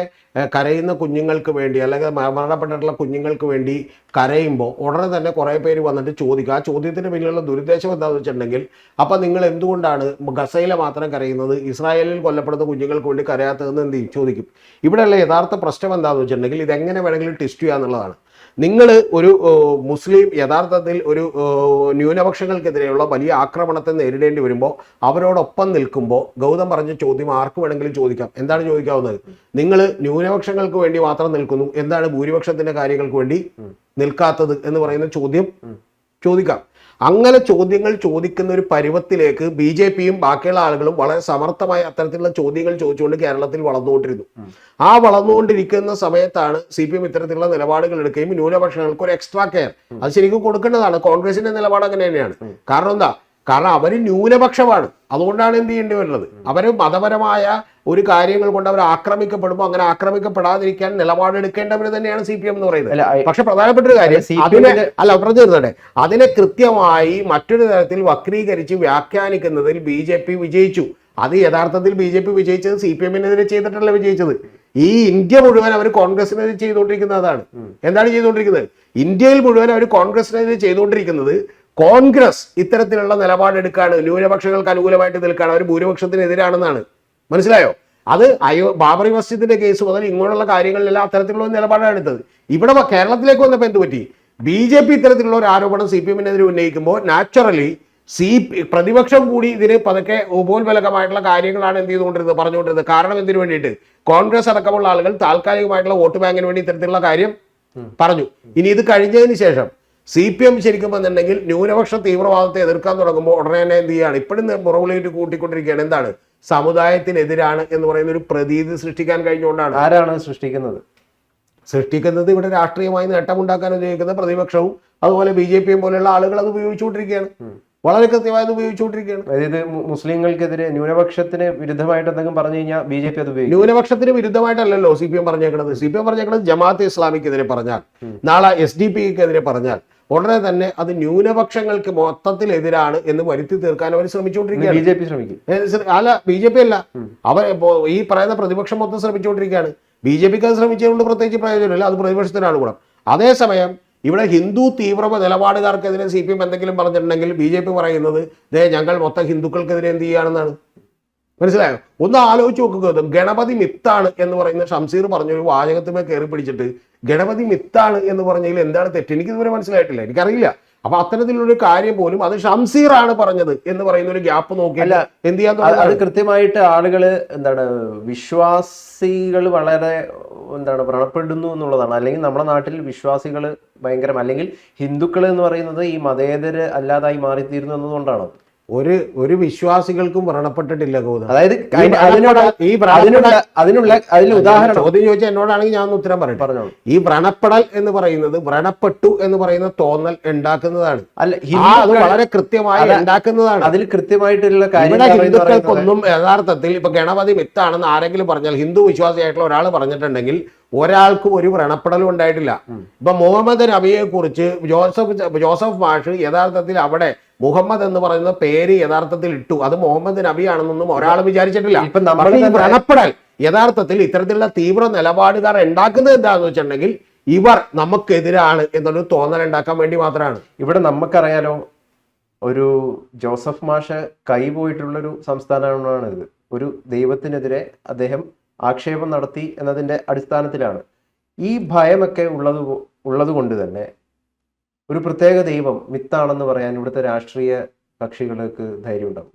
B: കരയുന്ന കുഞ്ഞുങ്ങൾക്ക് വേണ്ടി അല്ലെങ്കിൽ മരണപ്പെട്ടിട്ടുള്ള കുഞ്ഞുങ്ങൾക്ക് വേണ്ടി കരയുമ്പോൾ ഉടനെ തന്നെ കുറേ പേര് വന്നിട്ട് ചോദിക്കുക. ആ ചോദ്യത്തിന് പിന്നിലുള്ള ദുരുദ്ദേശം എന്താണെന്ന് വെച്ചിട്ടുണ്ടെങ്കിൽ അപ്പം നിങ്ങൾ എന്തുകൊണ്ടാണ് ഗസയിലെ മാത്രം കരയുന്നത്, ഇസ്രായേലിൽ കൊല്ലപ്പെടുന്ന കുഞ്ഞുങ്ങൾക്ക് വേണ്ടി കരയാത്തതെന്ന് എന്ത് ചെയ്യും ചോദിക്കും. ഇവിടെയുള്ള യഥാർത്ഥ പ്രശ്നം എന്താണെന്ന് വെച്ചിട്ടുണ്ടെങ്കിൽ ഇതെങ്ങനെ വേണമെങ്കിലും ടെസ്റ്റ് ചെയ്യുക എന്നുള്ളതാണ്. നിങ്ങൾ ഒരു മുസ്ലിം യഥാർത്ഥത്തിൽ ഒരു ന്യൂനപക്ഷങ്ങൾക്കെതിരെയുള്ള വലിയ ആക്രമണത്തെ നേരിടേണ്ടി വരുമ്പോൾ അവരോടൊപ്പം നിൽക്കുമ്പോൾ ഗൗതം പറഞ്ഞ ചോദ്യം ആർക്ക് വേണമെങ്കിലും ചോദിക്കാം. എന്താണ് ചോദിക്കാവുന്നത്? നിങ്ങൾ ന്യൂനപക്ഷങ്ങൾക്ക് വേണ്ടി മാത്രം നിൽക്കുന്നു, എന്താണ് ഭൂരിപക്ഷത്തിന്റെ കാര്യങ്ങൾക്ക് വേണ്ടി നിൽക്കാത്തത് എന്ന് പറയുന്ന ചോദ്യം ചോദിക്കാം. അങ്ങനെ ചോദ്യങ്ങൾ ചോദിക്കുന്ന ഒരു പരുവത്തിലേക്ക് BJPയും ബാക്കിയുള്ള ആളുകളും വളരെ സമർത്ഥമായ അത്തരത്തിലുള്ള ചോദ്യങ്ങൾ ചോദിച്ചുകൊണ്ട് കേരളത്തിൽ വളർന്നുകൊണ്ടിരുന്നു. ആ വളർന്നുകൊണ്ടിരിക്കുന്ന സമയത്താണ് CPM ഇത്തരത്തിലുള്ള നിലപാടുകൾ എടുക്കുകയും ന്യൂനപക്ഷങ്ങൾക്ക് ഒരു എക്സ്ട്രാ കെയർ അത് ശരിക്കും കൊടുക്കേണ്ടതാണ്. കോൺഗ്രസിന്റെ നിലപാട് അങ്ങനെ തന്നെയാണ്. കാരണം എന്താ? കാരണം അവര് ന്യൂനപക്ഷമാണ്. അതുകൊണ്ടാണ് എന്ത് ചെയ്യേണ്ടി വരുന്നത്? അവര് മതപരമായ ഒരു കാര്യങ്ങൾ കൊണ്ട് അവർ ആക്രമിക്കപ്പെടുമ്പോൾ അങ്ങനെ ആക്രമിക്കപ്പെടാതിരിക്കാൻ നിലപാടെടുക്കേണ്ടവർ തന്നെയാണ് CPM എന്ന് പറയുന്നത്. പക്ഷെ പ്രധാനപ്പെട്ട ഒരു കാര്യം പറഞ്ഞു തീർന്നട്ടെ, അതിനെ കൃത്യമായി മറ്റൊരു തരത്തിൽ വക്രീകരിച്ച് വ്യാഖ്യാനിക്കുന്നതിൽ BJP വിജയിച്ചു. അത് യഥാർത്ഥത്തിൽ BJP വിജയിച്ചത് CPM-നെതിരെ ചെയ്തിട്ടല്ല വിജയിച്ചത്. ഈ ഇന്ത്യ മുഴുവൻ അവർ കോൺഗ്രസിനെതിരെ ചെയ്തുകൊണ്ടിരിക്കുന്നതാണ്. എന്താണ് ചെയ്തുകൊണ്ടിരിക്കുന്നത്? ഇന്ത്യയിൽ മുഴുവൻ അവർ കോൺഗ്രസിനെതിരെ ചെയ്തുകൊണ്ടിരിക്കുന്നത് കോൺഗ്രസ് ഇത്തരത്തിലുള്ള നിലപാടെടുക്കാണ്, ന്യൂനപക്ഷങ്ങൾക്ക് അനുകൂലമായിട്ട് നിൽക്കുകയാണ്, അവർ ഭൂരിപക്ഷത്തിനെതിരാണെന്നാണ്. മനസ്സിലായോ? അത് ബാബറി മസ്ജിദിന്റെ കേസ് മുതൽ ഇങ്ങോട്ടുള്ള കാര്യങ്ങളിലെല്ലാം അത്തരത്തിലുള്ള നിലപാടാണ് എടുത്തത്. ഇവിടെ കേരളത്തിലേക്ക് വന്നപ്പോൾ എന്ത് പറ്റി? BJP ഇത്തരത്തിലുള്ള ഒരു ആരോപണം CPM-നെതിരെ ഉന്നയിക്കുമ്പോൾ നാച്ചുറലി പ്രതിപക്ഷം കൂടി ഇതിന് പതുക്കെ ഉപോത്ബലകമായിട്ടുള്ള കാര്യങ്ങളാണ് എന്ത് ചെയ്തുകൊണ്ടിരുന്നത് പറഞ്ഞുകൊണ്ടിരുന്നത്. കാരണം എന്തിനു വേണ്ടിയിട്ട്? കോൺഗ്രസ് അടക്കമുള്ള ആളുകൾ താൽക്കാലികമായിട്ടുള്ള വോട്ട് ബാങ്കിന് വേണ്ടി ഇത്തരത്തിലുള്ള കാര്യം പറഞ്ഞു. ഇനി ഇത് കഴിഞ്ഞതിന് ശേഷം CPM ശരിക്കും വന്നിട്ടുണ്ടെങ്കിൽ ന്യൂനപക്ഷ തീവ്രവാദത്തെ എതിർക്കാൻ തുടങ്ങുമ്പോൾ ഉടനെ തന്നെ എന്ത് ചെയ്യാണ്? ഇപ്പോഴും മുറവിലേക്ക് കൂട്ടിക്കൊണ്ടിരിക്കുകയാണ്. എന്താണ്? സമുദായത്തിനെതിരാണ് എന്ന് പറയുന്ന ഒരു പ്രതീതി സൃഷ്ടിക്കാൻ കഴിഞ്ഞുകൊണ്ടാണ്.
A: ആരാണ് സൃഷ്ടിക്കുന്നത്? ഇവിടെ രാഷ്ട്രീയമായി നേട്ടമുണ്ടാക്കാൻ ഉപയോഗിക്കുന്ന പ്രതിപക്ഷവും അതുപോലെ BJPയും പോലെയുള്ള ആളുകൾ അത് ഉപയോഗിച്ചുകൊണ്ടിരിക്കുകയാണ്. വളരെ കൃത്യമായത് ഉപയോഗിച്ചുകൊണ്ടിരിക്കുകയാണ്. അതായത് മുസ്ലിങ്ങൾക്കെതിരെ ന്യൂനപക്ഷത്തിന് വിരുദ്ധമായിട്ട് എന്തെങ്കിലും പറഞ്ഞു കഴിഞ്ഞാൽ BJP അത് ഉപയോഗിക്കും.
B: ന്യൂനപക്ഷത്തിന് വിരുദ്ധമായിട്ടല്ലല്ലോ CPM പറഞ്ഞേക്കുന്നത്. CPM പറഞ്ഞേക്കുന്നത് ജമാഅത്തെ ഇസ്ലാമിക്കെതിരെ പറഞ്ഞാൽ, നാളെ SDPക്കെതിരെ പറഞ്ഞാൽ ഉടനെ തന്നെ അത് ന്യൂനപക്ഷങ്ങൾക്ക് മൊത്തത്തിൽ എതിരാണ് എന്ന് വരുത്തി തീർക്കാൻ അവർ ശ്രമിച്ചുകൊണ്ടിരിക്കുകയാണ്.
A: BJP ശ്രമിക്കും.
B: അല്ല, BJP അല്ല, അവർ ഈ പറയുന്ന പ്രതിപക്ഷം മൊത്തം ശ്രമിച്ചുകൊണ്ടിരിക്കുകയാണ്. BJPക്ക് അത് ശ്രമിച്ചുകൊണ്ട് പ്രത്യേകിച്ച് പ്രയോജനമില്ല, അത് പ്രതിപക്ഷത്തിനാണ് ഗുണം. അതേസമയം ഇവിടെ ഹിന്ദു തീവ്ര നിലപാടുകാർക്കെതിരെ CPM എന്തെങ്കിലും പറഞ്ഞിട്ടുണ്ടെങ്കിൽ BJP പറയുന്നത് ഞങ്ങൾ മൊത്തം ഹിന്ദുക്കൾക്കെതിരെ എന്ത് ചെയ്യുകയാണെന്നാണ്. മനസ്സിലായോ? ഒന്ന് ആലോചിച്ച് നോക്കുക. ഗണപതി മിത്താണ് എന്ന് പറയുന്ന ഷംസീർ പറഞ്ഞൊരു വാചകത്തിമേ കയറി പിടിച്ചിട്ട് ഗണപതി മിത്താണ് എന്ന് പറഞ്ഞതിൽ എന്താണ് തെറ്റ്? എനിക്ക് ഇതുവരെ മനസ്സിലായിട്ടില്ല, എനിക്കറിയില്ല. അപ്പൊ അത്തരത്തിലുള്ളൊരു കാര്യം പോലും അത് ഷംസീറാണ് പറഞ്ഞത് എന്ന് പറയുന്ന ഒരു ഗ്യാപ്പ് നോക്കിയല്ല എന്ത് ചെയ്യാൻ?
A: അത് കൃത്യമായിട്ട് ആളുകള് വിശ്വാസികൾ വളരെ വ്രണപ്പെടുന്നു എന്നുള്ളതാണ്. അല്ലെങ്കിൽ നമ്മുടെ നാട്ടിൽ വിശ്വാസികൾ ഭയങ്കര, അല്ലെങ്കിൽ ഹിന്ദുക്കൾ എന്ന് പറയുന്നത് ഈ മതേതര അല്ലാതായി മാറിത്തീരുന്നു എന്നതുകൊണ്ടാണ്.
B: ഒരു വിശ്വാസികൾക്കും വ്രണപ്പെട്ടിട്ടില്ല ഗൗതം.
A: അതായത് അതിനുള്ള ഉദാഹരണം
B: ചോദ്യം ചോദിച്ചാൽ എന്നോടാണെങ്കിൽ ഞാൻ ഉത്തരം പറഞ്ഞോളൂ. ഈ വ്രണപ്പെടൽ എന്ന് പറയുന്നത് വ്രണപ്പെട്ടു എന്ന് പറയുന്ന തോന്നൽ ഉണ്ടാക്കുന്നതാണ്. അത് വളരെ കൃത്യമായി ഉണ്ടാക്കുന്നതാണ്.
A: അതിൽ കൃത്യമായിട്ടുള്ള
B: ഹിന്ദുക്കൾക്കൊന്നും യഥാർത്ഥത്തിൽ ഇപ്പൊ ഗണപതി മിത്താണെന്ന് ആരെങ്കിലും പറഞ്ഞാൽ, ഹിന്ദു വിശ്വാസിയായിട്ടുള്ള ഒരാൾ പറഞ്ഞിട്ടുണ്ടെങ്കിൽ ഒരാൾക്കും ഒരു വ്രണപ്പെടലും ഉണ്ടായിട്ടില്ല. ഇപ്പൊ മുഹമ്മദ് നബിയെ കുറിച്ച് ജോസഫ് മാഷ് യഥാർത്ഥത്തിൽ അവിടെ മുഹമ്മദ് എന്ന് പറയുന്ന പേര് യഥാർത്ഥത്തിൽ ഇട്ടു, അത് മുഹമ്മദ് നബിയാണെന്നൊന്നും ഒരാൾ വിചാരിച്ചിട്ടില്ല. ഈ വ്രണപ്പെടൽ യഥാർത്ഥത്തിൽ ഇത്തരത്തിലുള്ള തീവ്ര നിലപാടുകാർ ഉണ്ടാക്കുന്നത് എന്താണെന്ന് വെച്ചിട്ടുണ്ടെങ്കിൽ ഇവർ നമുക്കെതിരാണ് എന്നൊരു തോന്നൽ ഉണ്ടാക്കാൻ വേണ്ടി മാത്രമാണ്.
A: ഇവിടെ നമുക്കറിയാലോ, ഒരു ജോസഫ് മാഷ് കൈപോയിട്ടുള്ളൊരു സംസ്ഥാനമാണ് ഇത്. ഒരു ദൈവത്തിനെതിരെ അദ്ദേഹം ആക്ഷേപം നടത്തി എന്നതിൻ്റെ അടിസ്ഥാനത്തിലാണ്. ഈ ഭയമൊക്കെ ഉള്ളത് കൊണ്ട് തന്നെ ഒരു പ്രത്യേക ദൈവം മിത്താണെന്ന് പറയാൻ ഇവിടുത്തെ രാഷ്ട്രീയ കക്ഷികൾക്ക് ധൈര്യം ഉണ്ടാവും.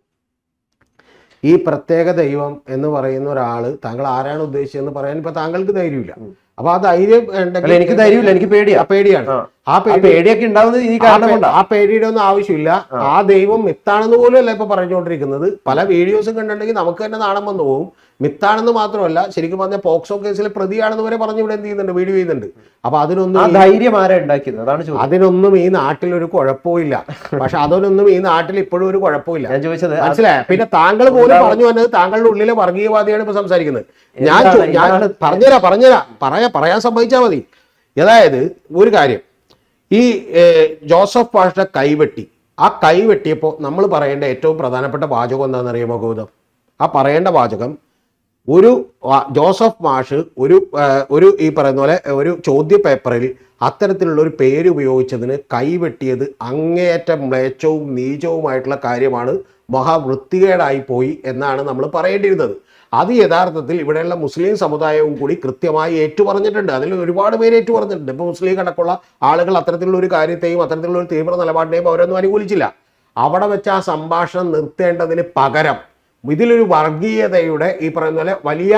B: ഈ പ്രത്യേക ദൈവം എന്ന് പറയുന്ന ഒരാള് താങ്കൾ ആരാണ് ഉദ്ദേശിച്ചതെന്ന് പറയാൻ ഇപ്പൊ താങ്കൾക്ക് ധൈര്യമില്ല. അപ്പൊ ആ ധൈര്യം ഉണ്ടെങ്കിൽ
A: എനിക്ക് ധൈര്യമില്ല, എനിക്ക് പേടിയാണ്.
B: ആ
A: പേടിയൊക്കെ ഉണ്ടാവുന്നത് ഈ കാരണം കൊണ്ട്.
B: ആ പേടിയുടെ ഒന്നും ആവശ്യമില്ല. ആ ദൈവം മിത്താണെന്ന് പോലും അല്ല ഇപ്പൊ പറഞ്ഞുകൊണ്ടിരിക്കുന്നത്. പല വീഡിയോസും കണ്ടിട്ടുണ്ടെങ്കിൽ നമുക്ക് തന്നെ നാണം വന്നു പോകും. മിത്താണെന്ന് മാത്രമല്ല, ശരിക്കും പറഞ്ഞ പോക്സോ കേസിലെ പ്രതിയാണെന്ന് വരെ പറഞ്ഞ് ഇവിടെ എന്ത് ചെയ്യുന്നുണ്ട്, വീഡിയോ ചെയ്യുന്നുണ്ട്. അപ്പൊ അതിനൊന്നും
A: ധൈര്യം ആരാ ഉണ്ടാക്കിയത്? അതാണ് ചോദിച്ചത്.
B: അതിനൊന്നും ഈ നാട്ടിൽ ഒരു കുഴപ്പമില്ല. പക്ഷെ അതിനൊന്നും ഈ നാട്ടിൽ ഇപ്പോഴും ഒരു കുഴപ്പമില്ല.
A: ഞാൻ ചോദിച്ചത്
B: മനസ്സിലായ? പിന്നെ താങ്കൾ പോലും പറഞ്ഞു വന്നത് താങ്കളുടെ ഉള്ളിലെ വർഗീയവാദിയാണ് ഇപ്പൊ സംസാരിക്കുന്നത്. ഞാൻ പറഞ്ഞുതരാം പറയാൻ സമ്മതിച്ചാൽ മതി. അതായത് ഒരു കാര്യം, ഈ ജോസഫ് പാഷ കൈവെട്ടി. ആ കൈവെട്ടിയപ്പോൾ നമ്മൾ പറയേണ്ട ഏറ്റവും പ്രധാനപ്പെട്ട വാചകം എന്താണെന്നറിയാമോ ഗൗതം? ആ പറയേണ്ട വാചകം, ഒരു ജോസഫ് മാഷ് ഒരു ഈ പറയുന്ന പോലെ ഒരു ചോദ്യ പേപ്പറിൽ അത്തരത്തിലുള്ള ഒരു പേര് ഉപയോഗിച്ചതിന് കൈവെട്ടിയത് അങ്ങേയറ്റം മ്ലേച്ഛവും നീചവുമായിട്ടുള്ള കാര്യമാണ്, മഹാവൃത്തികേടായി പോയി എന്നാണ് നമ്മൾ പറയേണ്ടിയിരുന്നത്. അത് യഥാർത്ഥത്തിൽ ഇവിടെയുള്ള മുസ്ലിം സമുദായവും കൂടി കൃത്യമായി ഏറ്റുപറഞ്ഞിട്ടുണ്ട്. അതിൽ ഒരുപാട് പേര് ഏറ്റുപറഞ്ഞിട്ടുണ്ട്. ഇപ്പോൾ മുസ്ലിം അടക്കമുള്ള ആളുകൾ അത്തരത്തിലുള്ള ഒരു കാര്യത്തെയും അത്തരത്തിലുള്ള ഒരു തീവ്ര നിലപാടിനെയും അവരൊന്നും അനുകൂലിച്ചില്ല. അവിടെ വെച്ച് ആ സംഭാഷണം നിർത്തേണ്ടതിന് പകരം ഇതിലൊരു വർഗീയതയുടെ ഈ പറയുന്ന പോലെ വലിയ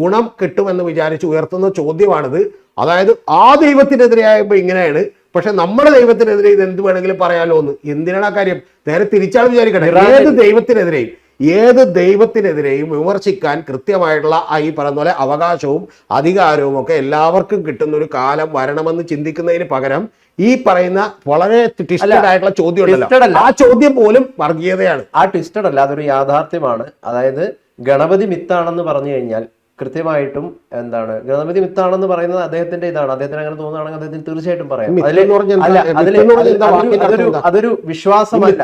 B: ഗുണം കിട്ടുമെന്ന് വിചാരിച്ച് ഉയർത്തുന്ന ചോദ്യമാണിത്. അതായത് ആ ദൈവത്തിനെതിരെയായപ്പോൾ ഇങ്ങനെയാണ്, പക്ഷെ നമ്മുടെ ദൈവത്തിനെതിരെ ഇത് എന്ത് വേണമെങ്കിലും പറയാലോ എന്ന്. എന്തിനാണ് ആ കാര്യം? നേരെ തിരിച്ചാണ് വിചാരിക്കട്ടെ. ഏത് ദൈവത്തിനെതിരെയും വിമർശിക്കാൻ കൃത്യമായിട്ടുള്ള ഈ പറയുന്ന പോലെ അവകാശവും അധികാരവും ഒക്കെ എല്ലാവർക്കും കിട്ടുന്ന ഒരു കാലം വരണമെന്ന് ചിന്തിക്കുന്നതിന് പകരം ഈ പറയുന്ന വളരെ ട്വിസ്റ്റഡ് ആയിട്ടുള്ള ചോദ്യം ഉണ്ടല്ലോ, ആ ചോദ്യം പോലും വർഗീയതയാണ്.
A: ആ ട്വിസ്റ്റഡ് അല്ല, അതൊരു യാഥാർത്ഥ്യമാണ്. അതായത് ഗണപതി മിത്താണെന്ന് പറഞ്ഞു കഴിഞ്ഞാൽ കൃത്യമായിട്ടും എന്താണ് ഗണപതി മിത്താണെന്ന് പറയുന്നത് അദ്ദേഹത്തിന്റെ ഇതാണ്. അദ്ദേഹത്തിന് അങ്ങനെ തോന്നുകയാണെങ്കിൽ അദ്ദേഹത്തിന് തീർച്ചയായിട്ടും പറയാം. അതൊരു വിശ്വാസമല്ല,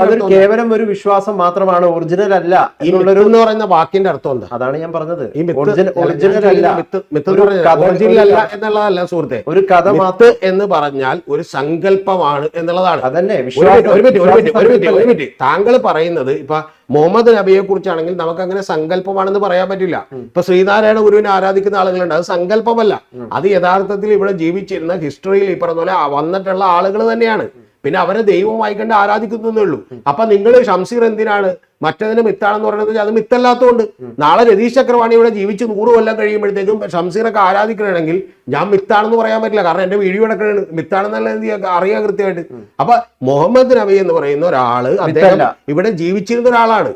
A: അതൊരു കേവലം ഒരു വിശ്വാസം മാത്രമാണ്, ഒറിജിനൽ അല്ല എന്നുള്ളൊരു
B: പറയുന്ന വാക്കിന്റെ അർത്ഥം എന്താ?
A: അതാണ് ഞാൻ പറഞ്ഞത്.
B: ഒറിജിനൽ അല്ല എന്നുള്ളതല്ല സുഹൃത്തെ. ഒരു കഥ മാത്രം എന്ന് പറഞ്ഞാൽ ഒരു സങ്കല്പമാണ് എന്നുള്ളതാണ്.
A: അതന്നെ
B: താങ്കൾ പറയുന്നത്. ഇപ്പൊ മുഹമ്മദ് നബിയെ കുറിച്ചാണെങ്കിൽ നമുക്ക് അങ്ങനെ സങ്കല്പമാണെന്ന് പറയാൻ പറ്റില്ല. ഇപ്പൊ ശ്രീനാരായണ ഗുരുവിനെ ആരാധിക്കുന്ന ആളുകളുണ്ട്, അത് സങ്കല്പമല്ല. അത് യഥാർത്ഥത്തിൽ ഇവിടെ ജീവിച്ചിരുന്ന ഹിസ്റ്ററിയിൽ ഈ പറഞ്ഞ പോലെ വന്നിട്ടുള്ള ആളുകൾ തന്നെയാണ്. പിന്നെ അവരെ ദൈവമായി കണ്ട് ആരാധിക്കുന്നേ ഉള്ളൂ. അപ്പൊ നിങ്ങൾ ഷംസീർ എന്തിനാണ് മറ്റതിന് മിത്താണെന്ന് പറയുന്നത്? അത് മിത്തല്ലാത്തതുകൊണ്ട് നാളെ രതീഷ് ചക്രവാണി ഇവിടെ ജീവിച്ച് 100 കൊല്ലം കഴിയുമ്പോഴത്തേക്കും ഷംസീറൊക്കെ ആരാധിക്കണമെങ്കിൽ ഞാൻ മിത്താണെന്ന് പറയാൻ പറ്റില്ല. കാരണം എന്റെ വീഡിയോ എടുക്കണേ മിത്താണെന്നല്ല അറിയാൻ കൃത്യമായിട്ട്. അപ്പൊ മുഹമ്മദ് നബി എന്ന് പറയുന്ന ഒരാള് അദ്ദേഹം ഇവിടെ ജീവിച്ചിരുന്ന ഒരാളാണ്.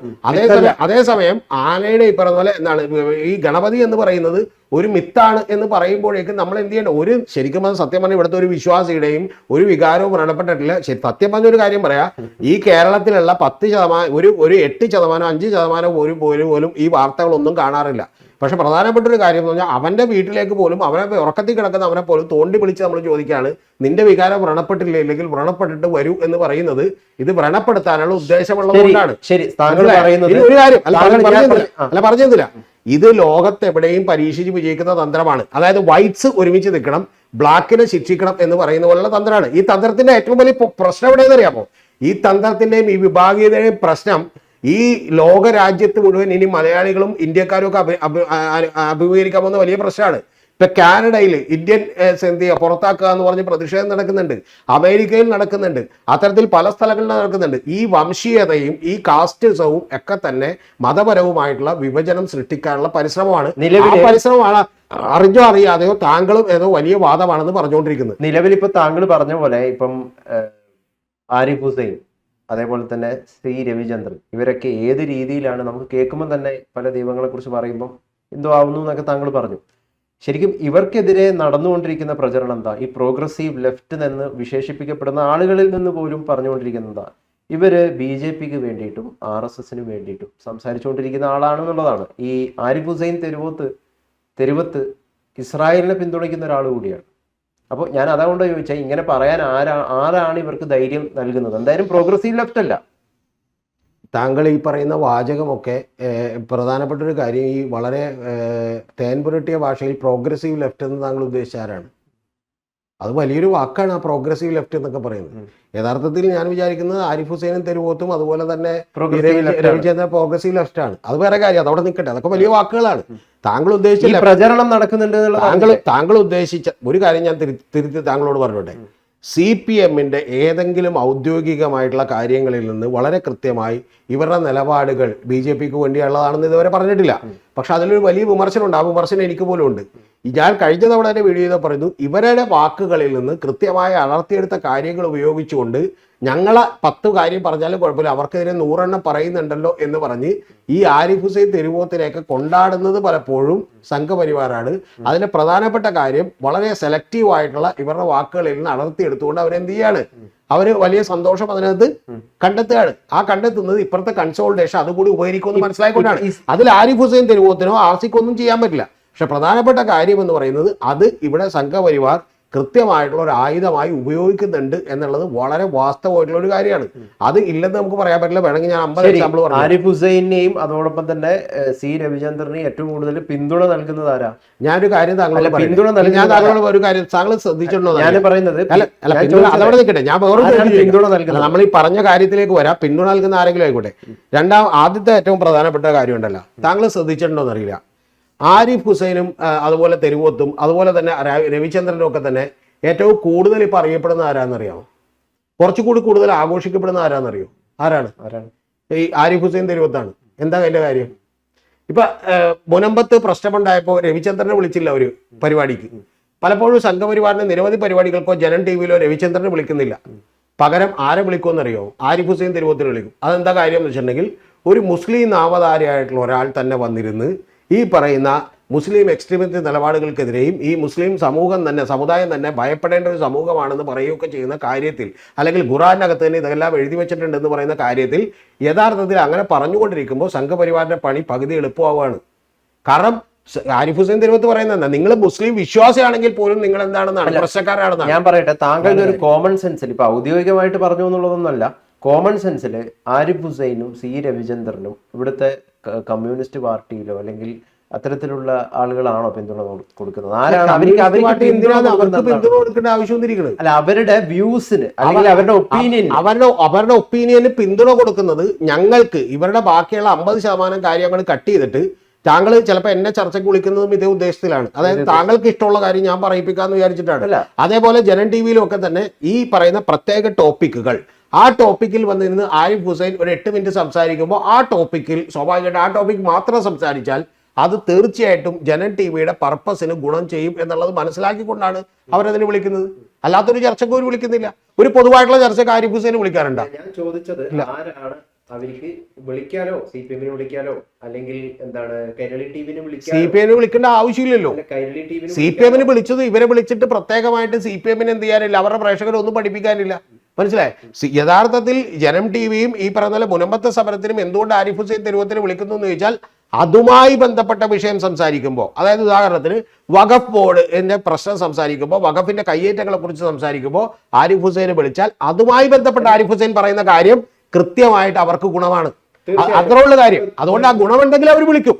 B: അതേസമയം ആനയുടെ ഈ പറഞ്ഞ പോലെ എന്താണ് ഈ ഗണപതി എന്ന് പറയുന്നത് ഒരു മിത്താണ് എന്ന് പറയുമ്പോഴേക്കും നമ്മൾ എന്ത് ചെയ്യേണ്ട? ഒരു ശരിക്കും അത് സത്യം പറഞ്ഞാൽ ഇവിടുത്തെ ഒരു വിശ്വാസിയുടെയും ഒരു വികാരവും വ്രണപ്പെട്ടിട്ടില്ല. സത്യം പറഞ്ഞൊരു കാര്യം പറയാ, ഈ കേരളത്തിലുള്ള 10% ഒരു 8%, 5% പോലും ഈ വാർത്തകളൊന്നും കാണാറില്ല. പക്ഷെ പ്രധാനപ്പെട്ട ഒരു കാര്യം എന്ന് പറഞ്ഞാൽ അവന്റെ വീട്ടിലേക്ക് പോലും അവനെ ഉറക്കത്തിൽ കിടക്കുന്ന അവനെ പോലും തോണ്ടി വിളിച്ച് നമ്മൾ ചോദിക്കുകയാണ്, നിന്റെ വികാരം വ്രണപ്പെട്ടില്ല, ഇല്ലെങ്കിൽ വ്രണപ്പെട്ടിട്ട് വരൂ എന്ന് പറയുന്നത് ഇത് വ്രണപ്പെടുത്താനുള്ള ഉദ്ദേശമുള്ളതുകൊണ്ടാണ്. ഒരു കാര്യം പറഞ്ഞില്ല, ഇത് ലോകത്തെവിടെയും പരീക്ഷിച്ച് വിജയിക്കുന്ന തന്ത്രമാണ്. അതായത് വൈറ്റ്സ് ഒരുമിച്ച് നിൽക്കണം, ബ്ലാക്കിനെ ശിക്ഷിക്കണം എന്ന് പറയുന്ന പോലുള്ള തന്ത്രമാണ്. ഈ തന്ത്രത്തിന്റെ ഏറ്റവും വലിയ പ്രശ്നം എവിടെയെന്ന് അറിയാമോ? ഈ തന്ത്രത്തിന്റെയും ഈ വിഭാഗീയതയുടെയും പ്രശ്നം ഈ ലോക രാജ്യത്ത് മുഴുവൻ ഇനി മലയാളികളും ഇന്ത്യക്കാരും ഒക്കെ അഭിമുഖീകരിക്കാവുന്ന വലിയ പ്രശ്നമാണ്. ഇപ്പൊ കാനഡയിൽ ഇന്ത്യൻ പുറത്താക്കുക എന്ന് പറഞ്ഞ് പ്രതിഷേധം നടക്കുന്നുണ്ട്, അമേരിക്കയിൽ നടക്കുന്നുണ്ട്, അത്തരത്തിൽ പല സ്ഥലങ്ങളിൽ നടക്കുന്നുണ്ട്. ഈ വംശീയതയും ഈ കാസ്റ്റിസവും ഒക്കെ തന്നെ മതപരവുമായിട്ടുള്ള വിഭജനം സൃഷ്ടിക്കാനുള്ള പരിശ്രമമാണ്. പരിശ്രമമാണ് അറിഞ്ഞോ അറിയാതെയോ താങ്കളും ഏതോ വലിയ വാദമാണെന്ന് പറഞ്ഞുകൊണ്ടിരിക്കുന്നത്.
A: നിലവിൽ ഇപ്പൊ താങ്കൾ പറഞ്ഞ പോലെ ഇപ്പം ആരിഫ് ഹുസൈൻ, അതേപോലെ തന്നെ ശ്രീ രവിചന്ദ്രൻ, ഇവരൊക്കെ ഏത് രീതിയിലാണ് നമുക്ക് കേൾക്കുമ്പോൾ തന്നെ പല ദൈവങ്ങളെ കുറിച്ച് പറയുമ്പോൾ എന്തോ ആവുന്നു എന്നൊക്കെ താങ്കൾ പറഞ്ഞു. ശരിക്കും ഇവർക്കെതിരെ നടന്നുകൊണ്ടിരിക്കുന്ന പ്രചരണം എന്താ? ഈ പ്രോഗ്രസീവ് ലെഫ്റ്റ് എന്ന് വിശേഷിപ്പിക്കപ്പെടുന്ന ആളുകളിൽ നിന്ന് പോലും പറഞ്ഞുകൊണ്ടിരിക്കുന്നതാ ഇവര് BJPക്ക് വേണ്ടിയിട്ടും RSSന് വേണ്ടിയിട്ടും സംസാരിച്ചുകൊണ്ടിരിക്കുന്ന ആളാണെന്നുള്ളതാണ്. ഈ ആരിഫ് ഹുസൈൻ തെരുവത്ത് ഇസ്രായേലിനെ പിന്തുണയ്ക്കുന്ന ഒരാൾ കൂടിയാണ്. അപ്പോൾ ഞാൻ അതുകൊണ്ട് ചോദിച്ചാൽ ഇങ്ങനെ പറയാൻ ആരാണ് ഇവർക്ക് ധൈര്യം നൽകുന്നത്? എന്തായാലും പ്രോഗ്രസീവ് ലെഫ്റ്റ് അല്ല.
B: താങ്കൾ ഈ പറയുന്ന വാചകമൊക്കെ പ്രധാനപ്പെട്ട ഒരു കാര്യം, ഈ വളരെ തേൻ പുരട്ടിയ ഭാഷയിൽ പ്രോഗ്രസീവ് ലെഫ്റ്റ് എന്ന് താങ്കൾ ഉദ്ദേശിച്ച ആരാണ്? അത് വലിയൊരു വാക്കാണ് ആ പ്രോഗ്രസീവ് ലെഫ്റ്റ് എന്നൊക്കെ പറയുന്നത്. യഥാർത്ഥത്തിൽ ഞാൻ വിചാരിക്കുന്നത് ആരിഫ് ഹുസൈനും തെരുവോത്തും അതുപോലെ തന്നെ രവിചന്ദ്രൻ പ്രോഗ്രസീവ് ലെഫ്റ്റ് ആണ്. അത് വേറെ കാര്യം, അതവിടെ നിൽക്കട്ടെ. അതൊക്കെ വലിയ വാക്കുകളാണ്. താങ്കൾ ഉദ്ദേശിച്ച
A: പ്രചരണം നടക്കുന്നുണ്ട്.
B: താങ്കൾ ഉദ്ദേശിച്ച ഒരു കാര്യം ഞാൻ തിരുത്തി താങ്കളോട് പറഞ്ഞോട്ടെ. CPMന്റെ ഏതെങ്കിലും ഔദ്യോഗികമായിട്ടുള്ള കാര്യങ്ങളിൽ നിന്ന് വളരെ കൃത്യമായി ഇവരുടെ നിലപാടുകൾ BJPക്ക് വേണ്ടിയുള്ളതാണെന്ന് ഇതുവരെ പറഞ്ഞിട്ടില്ല. പക്ഷെ അതിലൊരു വലിയ വിമർശനമുണ്ട്. ആ വിമർശനം എനിക്ക് പോലും ഉണ്ട്. ഞാൻ കഴിഞ്ഞ തവണ തന്നെ വീഡിയോ ചെയ്ത് പറയുന്നു, ഇവരുടെ വാക്കുകളിൽ നിന്ന് കൃത്യമായി അടർത്തിയെടുത്ത കാര്യങ്ങൾ ഉപയോഗിച്ചുകൊണ്ട് ഞങ്ങളെ 10 കാര്യം പറഞ്ഞാലും കുഴപ്പമില്ല, അവർക്കെതിരെ 100 എണ്ണം പറയുന്നുണ്ടല്ലോ എന്ന് പറഞ്ഞ് ഈ ആരിഫ് ഹുസൈൻ തെരുവോത്തിനെയൊക്കെ കൊണ്ടാടുന്നത് പലപ്പോഴും സംഘപരിവാറാണ്. അതിന്റെ പ്രധാനപ്പെട്ട കാര്യം വളരെ സെലക്റ്റീവ് ആയിട്ടുള്ള ഇവരുടെ വാക്കുകളിൽ നിന്ന് അടർത്തിയെടുത്തുകൊണ്ട് അവരെന്ത് ചെയ്യാണ്? അവര് വലിയ സന്തോഷം അതിനകത്ത് കണ്ടെത്തുകയാണ്. ആ കണ്ടെത്തുന്നത് ഇപ്പുറത്തെ കൺസോൾട്ടേഷൻ അതുകൂടി ഉപകരിക്കുമെന്ന് മനസ്സിലായിക്കൊണ്ടാണ്. അതിൽ ആരിഫ് ഹുസൈൻ തെരുവോത്തിനോ RCക്കോ ഒന്നും ചെയ്യാൻ പറ്റില്ല. പക്ഷെ പ്രധാനപ്പെട്ട കാര്യം എന്ന് പറയുന്നത് അത് ഇവിടെ സംഘപരിവാർ കൃത്യമായിട്ടുള്ള ഒരു ആയുധമായി ഉപയോഗിക്കുന്നുണ്ട് എന്നുള്ളത് വളരെ വാസ്തവമായിട്ടുള്ള ഒരു കാര്യമാണ്. അത് ഇല്ലെന്ന് നമുക്ക് പറയാൻ പറ്റില്ല. വേണമെങ്കിൽ ഞാൻ 50 എക്സാമ്പിൾ പറഞ്ഞു.
A: ആരിഫ് ഹുസൈനെയും അതോടൊപ്പം തന്നെ സി രവിചന്ദ്രനെയും ഏറ്റവും കൂടുതൽ പിന്തുണ നൽകുന്നത് ആരാ?
B: ഞാനൊരു കാര്യം താങ്കളോട്
A: പിന്തുണ
B: ഞാൻ താങ്കളോട് ഒരു കാര്യം താങ്കൾ ശ്രദ്ധിച്ചിട്ടുണ്ടോ?
A: ഞാൻ പറയുന്നത്
B: അതവിടെ നിൽക്കട്ടെ, ഞാൻ
A: പിന്തുണ നൽകുന്നത്
B: നമ്മൾ ഈ പറഞ്ഞ കാര്യത്തിലേക്ക് വരാം. പിന്തുണ നൽകുന്ന ആരെങ്കിലും ആയിക്കോട്ടെ. ആദ്യത്തെ ഏറ്റവും പ്രധാനപ്പെട്ട കാര്യം ഉണ്ടല്ലോ, താങ്കൾ ശ്രദ്ധിച്ചിട്ടുണ്ടോ എന്നറിയില്ല, ആരിഫ് ഹുസൈനും അതുപോലെ തെരുവോത്തും അതുപോലെ തന്നെ രവിചന്ദ്രനും ഒക്കെ തന്നെ ഏറ്റവും കൂടുതൽ ഇപ്പൊ അറിയപ്പെടുന്ന ആരാന്നറിയാമോ? കുറച്ചുകൂടി കൂടുതൽ ആഘോഷിക്കപ്പെടുന്ന ആരാന്നറിയോ? ആരാണ്? ഈ ആരിഫ് ഹുസൈൻ തെരുവത്താണ്. എന്താ അതിന്റെ കാര്യം? ഇപ്പൊ മുനമ്പത്ത് പ്രശ്നമുണ്ടായപ്പോ രവിചന്ദ്രനെ വിളിച്ചില്ല ഒരു പരിപാടിക്ക്. പലപ്പോഴും സംഘപരിവാറിന് നിരവധി പരിപാടികൾക്കോ ജനൻ ടി വിയിലോ രവിചന്ദ്രനെ വിളിക്കുന്നില്ല. പകരം ആരെ വിളിക്കുമെന്നറിയോ? ആരിഫ് ഹുസൈൻ തെരുവത്തിന് വിളിക്കും. അതെന്താ കാര്യം എന്ന് വെച്ചിട്ടുണ്ടെങ്കിൽ, ഒരു മുസ്ലിം നാമധാരിയായിട്ടുള്ള ഒരാൾ തന്നെ വന്നിരുന്ന് ഈ പറയുന്ന മുസ്ലിം എക്സ്ട്രീമിസ്റ്റ് നിലപാടുകൾക്കെതിരെയും ഈ മുസ്ലിം സമുദായം തന്നെ ഭയപ്പെടേണ്ട ഒരു സമൂഹമാണെന്ന് പറയുകയൊക്കെ ചെയ്യുന്ന കാര്യത്തിൽ, അല്ലെങ്കിൽ ഖുർആനകത്ത് തന്നെ ഇതെല്ലാം എഴുതി വെച്ചിട്ടുണ്ടെന്ന് പറയുന്ന കാര്യത്തിൽ യഥാർത്ഥത്തിൽ അങ്ങനെ പറഞ്ഞുകൊണ്ടിരിക്കുമ്പോൾ സംഘപരിവാറിന്റെ പണി പകുതി എളുപ്പമാവുകയാണ്. കാരണം ആരിഫ് ഹുസൈൻ തെരുവത്ത് പറയുന്നത്, നിങ്ങൾ മുസ്ലിം വിശ്വാസിയാണെങ്കിൽ പോലും നിങ്ങൾ എന്താണെന്നാണ്, പ്രശ്നക്കാരാണെന്നാണ്.
A: ഞാൻ പറയട്ടെ, താങ്കളുടെ ഒരു കോമൺ സെൻസിൽ, ഇപ്പൊ ഔദ്യോഗികമായിട്ട് പറഞ്ഞു എന്നുള്ളതൊന്നല്ല, കോമൺ സെൻസിൽ ആരിഫ് ഹുസൈനും സി രവിചന്ദ്രനും ഇവിടുത്തെ കമ്മ്യൂണിസ്റ്റ് പാർട്ടിയിലോ അല്ലെങ്കിൽ അത്തരത്തിലുള്ള ആളുകളാണോ പിന്തുണ കൊടുക്കുന്നത്? ആരാണ്
B: അവർക്ക് പിന്തുണ കൊടുക്കേണ്ട ആവശ്യം?
A: അല്ല, അവരുടെ വ്യൂസിന് അല്ലെങ്കിൽ അവരുടെ ഒപ്പീനിയൻ,
B: അവരുടെ ഒപ്പീനിയന് പിന്തുണ കൊടുക്കുന്നത് ഞങ്ങൾക്ക് ഇവരുടെ ബാക്കിയുള്ള 50% കാര്യങ്ങൾ കട്ട് ചെയ്തിട്ട് താങ്കൾ ചിലപ്പോൾ എന്നെ ചർച്ചയ്ക്ക് വിളിക്കുന്നതും ഇതേ ഉദ്ദേശത്തിലാണ്. അതായത് താങ്കൾക്ക് ഇഷ്ടമുള്ള കാര്യം ഞാൻ പറയിപ്പിക്കാന്ന് വിചാരിച്ചിട്ടാണ്. അതേപോലെ ജനൻ ടി വിയിലും ഒക്കെ തന്നെ ഈ പറയുന്ന പ്രത്യേക ടോപ്പിക്കുകൾ, ആ ടോപ്പിക്കിൽ വന്നിരുന്ന് ആരിഫ് ഹുസൈൻ ഒരു 8 മിനിറ്റ് സംസാരിക്കുമ്പോൾ ആ ടോപ്പിക്കിൽ സ്വാഭാവികമായിട്ട് ആ ടോപ്പിക് മാത്രം സംസാരിച്ചാൽ അത് തീർച്ചയായിട്ടും ജനൻ ടി വിയുടെ പർപ്പസിന് ഗുണം ചെയ്യും എന്നുള്ളത് മനസ്സിലാക്കിക്കൊണ്ടാണ് അവരതിന് വിളിക്കുന്നത്. അല്ലാത്തൊരു ചർച്ചയ്ക്ക് ഒരു വിളിക്കുന്നില്ല. ഒരു പൊതുവായിട്ടുള്ള ചർച്ചയ്ക്ക് ആരിഫ് ഹുസൈൻ വിളിക്കാറുണ്ടോ?
A: ഞാൻ ചോദിച്ചത് ആരാണ് അവർക്ക് വിളിക്കാലോ, CPM വിളിക്കാലോ, അല്ലെങ്കിൽ എന്താണ് കൈരളി ടിവിനെ വിളിക്കാലോ?
B: CPM വിളിക്കേണ്ട ആവശ്യമില്ലല്ലോ. CPM വിളിച്ചത് ഇവരെ വിളിച്ചിട്ട് പ്രത്യേകമായിട്ട് CPM എന്ത് ചെയ്യാനില്ല, അവരുടെ പ്രേക്ഷകരെ ഒന്നും പഠിപ്പിക്കാനില്ല. മനസ്സിലായി? യഥാർത്ഥത്തിൽ ജനം ടി വിയും ഈ പറഞ്ഞ പോലെ മുനമ്പത്തെ സമരത്തിനും എന്തുകൊണ്ട് ആരിഫ് ഹുസൈൻ തെരുവത്തിന് വിളിക്കുന്നു എന്ന് ചോദിച്ചാൽ, അതുമായി ബന്ധപ്പെട്ട വിഷയം സംസാരിക്കുമ്പോൾ, അതായത് ഉദാഹരണത്തിന് വഖഫ് ബോർഡിന്റെ പ്രശ്നം സംസാരിക്കുമ്പോൾ, വഖഫിന്റെ കയ്യേറ്റങ്ങളെ കുറിച്ച് സംസാരിക്കുമ്പോൾ ആരിഫ് ഹുസൈനെ വിളിച്ചാൽ അതുമായി ബന്ധപ്പെട്ട ആരിഫ് ഹുസൈൻ പറയുന്ന കാര്യം കൃത്യമായിട്ട് അവർക്ക് ഗുണമാണ്. അത്രയുള്ള കാര്യം. അതുകൊണ്ട് ആ ഗുണമുണ്ടെങ്കിൽ അവർ വിളിക്കും.